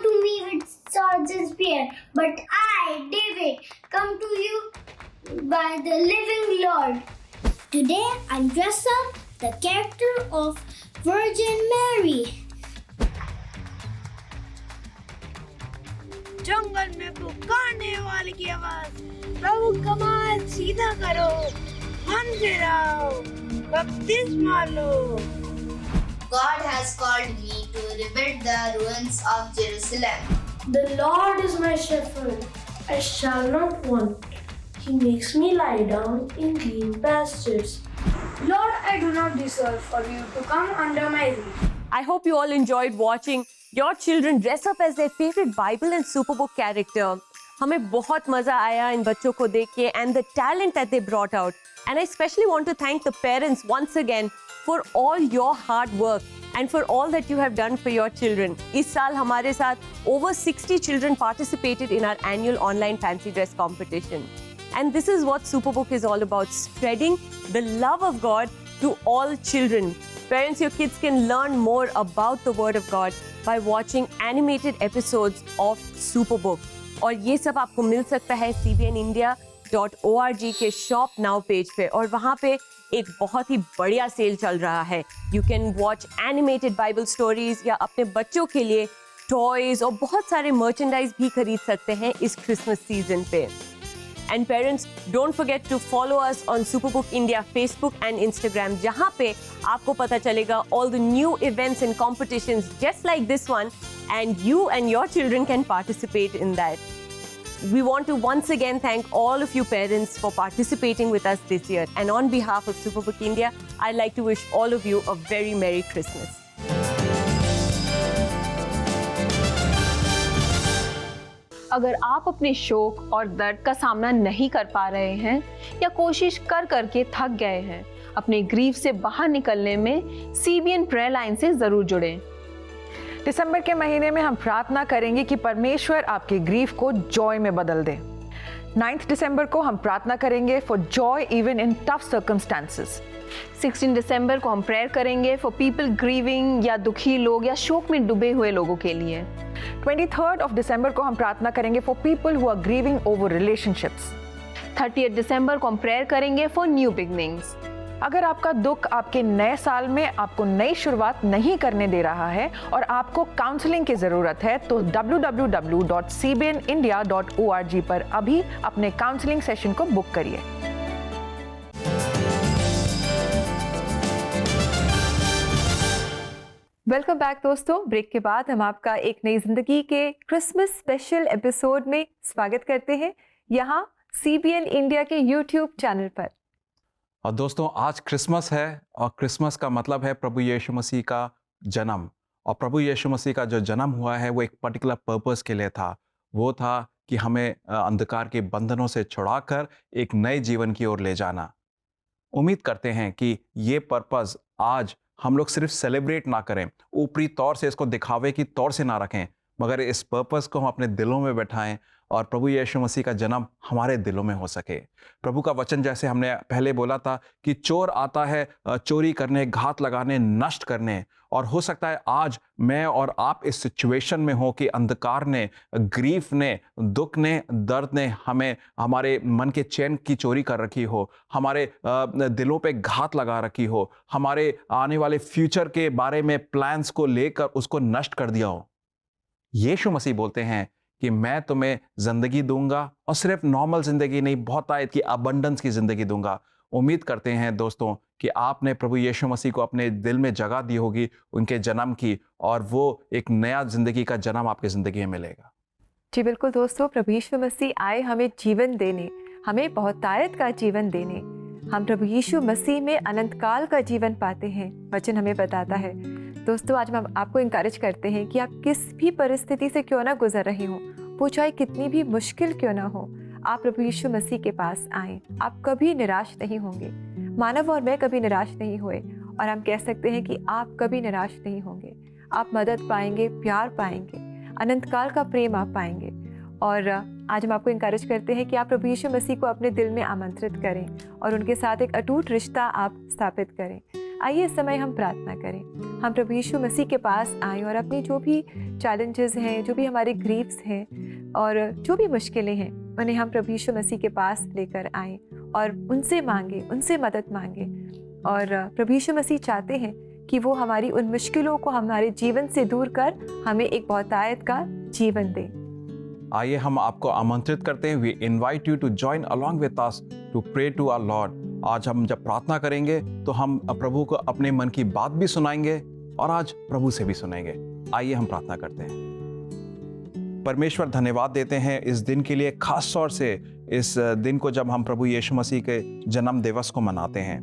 To me with swords and spear, but I, David, come to you by the living Lord. Today I'm dressed up the character of Virgin Mary. जंगल में पुकारने वाले की आवाज प्रभु कमाल सीधा करो मन फिराओ बपतिस्मा लो God has called me to rebuild the ruins of Jerusalem. The Lord is my shepherd, I shall not want. He makes me lie down in green pastures. Lord, I do not deserve for you to come under my roof. I hope you all enjoyed watching your children dress up as their favorite Bible and Superbook character. हमें बहुत मजा आया इन बच्चों को देख के and the talent that they brought out. And I especially want to thank the parents once again for all your hard work and for all that you have done for your children. इस साल हमारे साथ over 60 children participated in our annual online fancy dress competition. And this is what Superbook is all about, spreading the love of God to all children. Parents, your kids can learn more about the Word of God by watching animated episodes of Superbook. और ये सब आपको मिल सकता है cbnindia.org के shop now page पे और वहाँ पे एक बहुत ही बढ़िया सेल चल रहा है. You can watch animated Bible stories या अपने बच्चों के लिए टॉयज और बहुत सारे मर्चेंडाइज भी खरीद सकते हैं इस क्रिसमस सीजन पे. And parents, don't forget to follow us on Superbook India Facebook and Instagram, जहाँ पे आपको पता चलेगा all the new events and competitions just like this one, and you and your children can participate in that. We want to once again thank all of you parents for participating with us this year. And on behalf of Superbook India, I'd like to wish all of you a very Merry Christmas. अगर आप अपने शोक और दर्द का सामना नहीं कर पा रहे हैं या कोशिश कर करके थक गए हैं, अपने ग्रीफ से बाहर निकलने में CBN प्रेयर लाइन से जरूर जुड़ें। दिसंबर के महीने में हम प्रार्थना करेंगे कि परमेश्वर आपके ग्रीफ को जॉय में बदल दे। 9 दिसंबर को हम प्रार्थना करेंगे for Joy even in tough circumstances. 16 दिसंबर को हम प्रेयर करेंगे फॉर पीपल ग्रीविंग या दुखी लोग या शोक में डूबे हुए लोगों के लिए। 23 दिसंबर को हम प्रार्थना करेंगे for people who are grieving over relationships. 30 दिसंबर को हम प्रेयर करेंगे फॉर न्यू बिगनिंग्स। अगर आपका दुख आपके नए साल में आपको नई शुरुआत नहीं करने दे रहा है और आपको काउंसलिंग की ज़रूरत है तो www.cbnindia.org पर अभी अपने काउंसलिंग सेशन को बुक करिए। वेलकम बैक दोस्तों। ब्रेक के बाद हम आपका एक नई जिंदगी के क्रिसमस स्पेशल एपिसोड में स्वागत करते हैं यहाँ CBN इंडिया के YouTube चैनल पर। और दोस्तों आज क्रिसमस है और क्रिसमस का मतलब है प्रभु यीशु मसीह का जन्म। और प्रभु यीशु मसीह का जो जन्म हुआ है वो एक पर्टिकुलर पर्पस के लिए था। वो था कि हमें अंधकार के बंधनों से छुड़ाकर एक नए जीवन की ओर ले जाना। उम्मीद करते हैं कि ये पर्पस आज हम लोग सिर्फ सेलिब्रेट ना करें, ऊपरी तौर से इसको दिखावे की तौर से ना रखें, मगर इस पर्पस को हम अपने दिलों में बैठाएं और प्रभु यीशु मसीह का जन्म हमारे दिलों में हो सके। प्रभु का वचन जैसे हमने पहले बोला था कि चोर आता है चोरी करने, घात लगाने, नष्ट करने। और हो सकता है आज मैं और आप इस सिचुएशन में हो कि अंधकार ने, ग्रीफ ने, दुख ने, दर्द ने हमें हमारे मन के चैन की चोरी कर रखी हो, हमारे दिलों पे घात लगा रखी हो, हमारे आने वाले फ्यूचर के बारे में प्लान्स को लेकर उसको नष्ट कर दिया हो। यीशु मसीह बोलते हैं कि मैं तुम्हें जिंदगी दूंगा और सिर्फ नॉर्मल जिंदगी नहीं, बहुत आयत की अबंडेंस की जिंदगी दूंगा। उम्मीद करते हैं दोस्तों कि आपने प्रभु यीशु मसीह को अपने दिल में जगह दी होगी उनके जन्म की, और वो एक नया जिंदगी का जन्म आपकी जिंदगी में मिलेगा। जी बिल्कुल दोस्तों, प्रभु यीशु मसीह आए हमें जीवन देने, हमें बहुतायत का जीवन देने। हम प्रभु यीशु मसीह में अनंत काल का जीवन पाते हैं, वचन हमें बताता है। दोस्तों आज हम आपको इंकरेज करते हैं कि आप किस भी परिस्थिति से क्यों ना गुजर रहे हो, वो चाहे कितनी भी मुश्किल क्यों ना हो, आप प्रभु यीशु मसीह के पास आएं। आप कभी निराश नहीं होंगे। मानव और मैं कभी निराश नहीं हुए और हम कह सकते हैं कि आप कभी निराश नहीं होंगे। आप मदद पाएंगे, प्यार पाएंगे, अनंत काल का प्रेम आप पाएंगे। और आज हम आपको इंकरेज करते हैं कि आप प्रभु यीशु मसीह को अपने दिल में आमंत्रित करें और उनके साथ एक अटूट रिश्ता आप स्थापित करें। आइए इस समय हम प्रार्थना करें। हम प्रभु यीशु मसीह के पास आएँ और अपनी जो भी चैलेंजेस हैं, जो भी हमारे ग्रीफ्स हैं और जो भी मुश्किलें हैं, उन्हें हम प्रभु यीशु मसीह के पास लेकर आएँ और उनसे मांगे, उनसे मदद मांगे। और प्रभु यीशु मसीह चाहते हैं कि वो हमारी उन मुश्किलों को हमारे जीवन से दूर कर हमें एक बहुतायत का जीवन दें। आइए हम आपको आमंत्रित करते हैं। We invite you to join along with us to pray to our Lord. आज हम जब प्रार्थना करेंगे तो हम प्रभु को अपने मन की बात भी सुनाएंगे और आज प्रभु से भी सुनेंगे। आइए हम प्रार्थना करते हैं। परमेश्वर धन्यवाद देते हैं इस दिन के लिए, खास तौर से इस दिन को जब हम प्रभु यीशु मसीह के जन्म दिवस को मनाते हैं।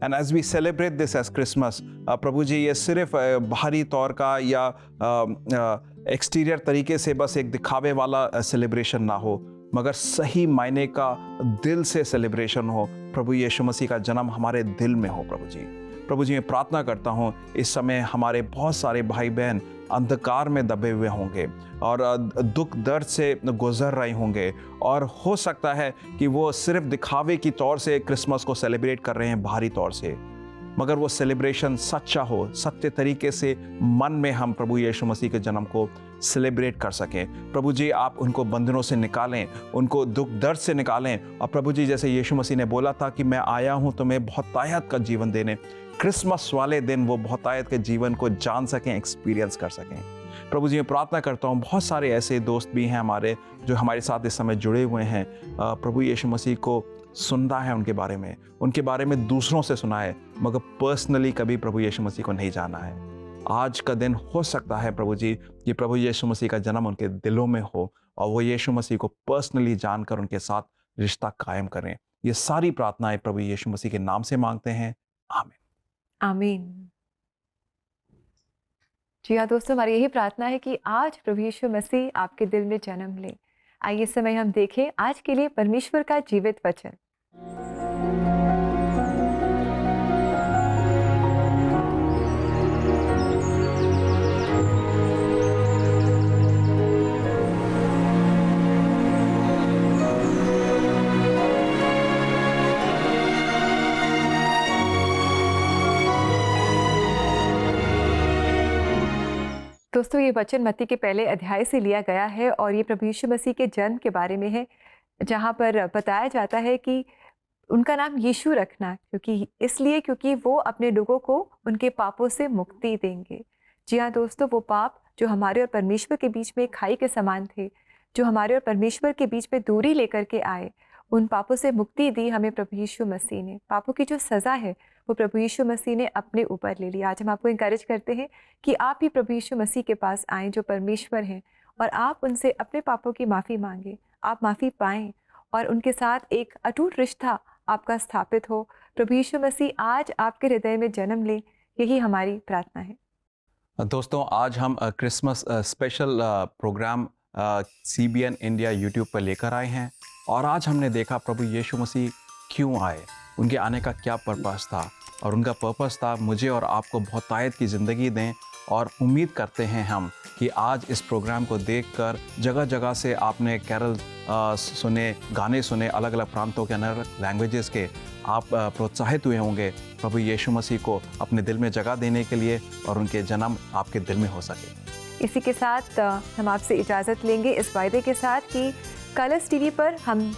And as we celebrate this as Christmas, प्रभु जी ये सिर्फ बाहरी तौर का या एक्सटीरियर तरीके से बस एक दिखावे वाला सेलिब्रेशन ना हो, मगर सही मायने का दिल से सेलिब्रेशन हो। प्रभु यीशु मसीह का जन्म हमारे दिल में हो। प्रभु जी मैं प्रार्थना करता हूँ इस समय हमारे बहुत सारे भाई बहन अंधकार में दबे हुए होंगे और दुख दर्द से गुजर रहे होंगे, और हो सकता है कि वो सिर्फ दिखावे की तौर से क्रिसमस को सेलिब्रेट कर रहे हैं बाहरी तौर से, मगर वो सेलिब्रेशन सच्चा हो, सत्य तरीके से मन में हम प्रभु यीशु मसीह के जन्म को सेलिब्रेट कर सकें। प्रभु जी आप उनको बंधनों से निकालें, उनको दुख दर्द से निकालें। और प्रभु जी जैसे यीशु मसीह ने बोला था कि मैं आया हूँ तुम्हें बहुतायत का जीवन देने, क्रिसमस वाले दिन वो बहुतायत के जीवन को जान सकें, एक्सपीरियंस कर सकें। प्रभु जी मैं प्रार्थना करता हूँ बहुत सारे ऐसे दोस्त भी हैं हमारे जो हमारे साथ इस समय जुड़े हुए हैं, प्रभु यीशु मसीह को सुनना है, उनके बारे में दूसरों से सुना है, मगर पर्सनली कभी प्रभु यीशु मसीह को नहीं जाना है। आज का दिन हो सकता है प्रभु जी कि प्रभु यीशु मसीह का जन्म उनके दिलों में हो और वो यीशु मसीह को पर्सनली जानकर उनके साथ रिश्ता कायम करें। ये सारी प्रार्थनाएं प्रभु यीशु मसीह के नाम से मांगते हैं, आमीन। आमीन। जी हाँ दोस्तों, हमारी यही प्रार्थना है कि आज प्रभु यीशु मसीह आपके दिल में जन्म ले। आइए इस समय हम देखें आज के लिए परमेश्वर का जीवित वचन। दोस्तों, ये वचन मत्ती के पहले अध्याय से लिया गया है और ये प्रभु यीशु मसीह के जन्म के बारे में है, जहाँ पर बताया जाता है कि उनका नाम यीशु रखना, क्योंकि वो अपने लोगों को उनके पापों से मुक्ति देंगे। जी हाँ दोस्तों, वो पाप जो हमारे और परमेश्वर के बीच में खाई के समान थे, जो हमारे और परमेश्वर के बीच में दूरी लेकर के आए, उन पापों से मुक्ति दी हमें प्रभु यीशु मसीह ने। पापों की जो सज़ा है वो प्रभु यीशु मसीह ने अपने ऊपर ले ली। आज हम आपको इंकरेज करते हैं कि आप भी प्रभु यीशु मसीह के पास आएँ जो परमेश्वर हैं, और आप उनसे अपने पापों की माफ़ी मांगें, आप माफ़ी पाएँ और उनके साथ एक अटूट रिश्ता आपका स्थापित हो। प्रभु यीशु मसीह आज आपके हृदय में जन्म ले, यही हमारी प्रार्थना है। दोस्तों, आज हम Christmas special programme CBN India YouTube पर लेकर आए हैं, और आज हमने देखा प्रभु यीशु मसीह क्यों आए, उनके आने का क्या पर्पस था, और उनका पर्पस था मुझे और आपको बहुतायत की ज़िंदगी दें। और उम्मीद करते हैं हम कि आज इस प्रोग्राम को देखकर जगह जगह से आपने कैरल सुने, गाने सुने, अलग अलग प्रांतों के अलग लैंग्वेजेस के, आप प्रोत्साहित हुए होंगे प्रभु यीशु मसीह को अपने दिल में जगह देने के लिए, और उनके जन्म आपके दिल में हो सके। इसी के साथ हम आपसे इजाज़त लेंगे इस वायदे के साथ कि कलर्स टीवी पर हम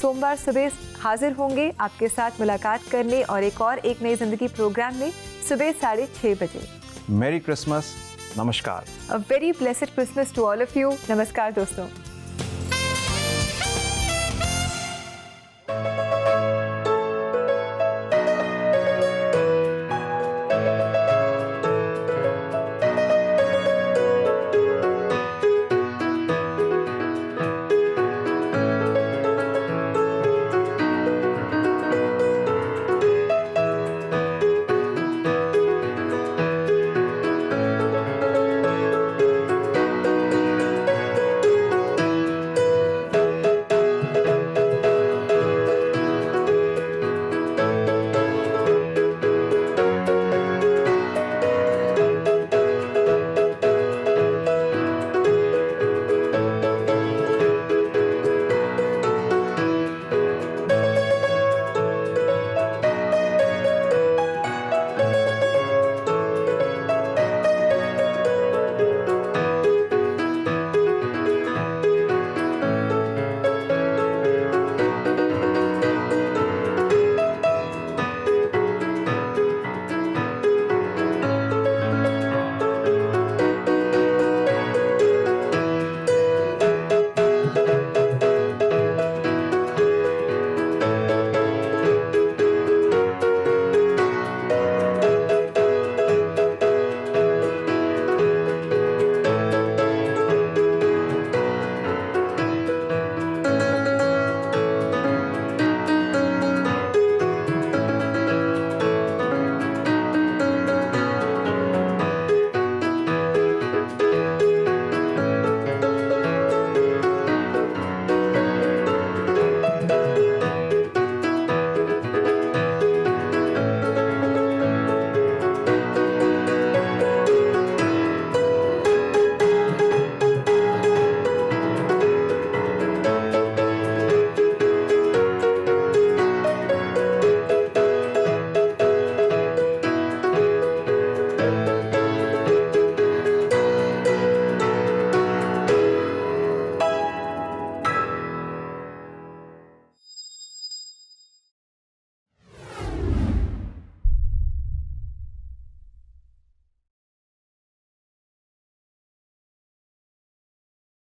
सोमवार सुबह हाजिर होंगे आपके साथ मुलाकात करने और एक नई ज़िंदगी प्रोग्राम में सुबह 6:30 बजे। मेरी क्रिसमस, नमस्कार। A very blessed Christmas to all of you. नमस्कार दोस्तों।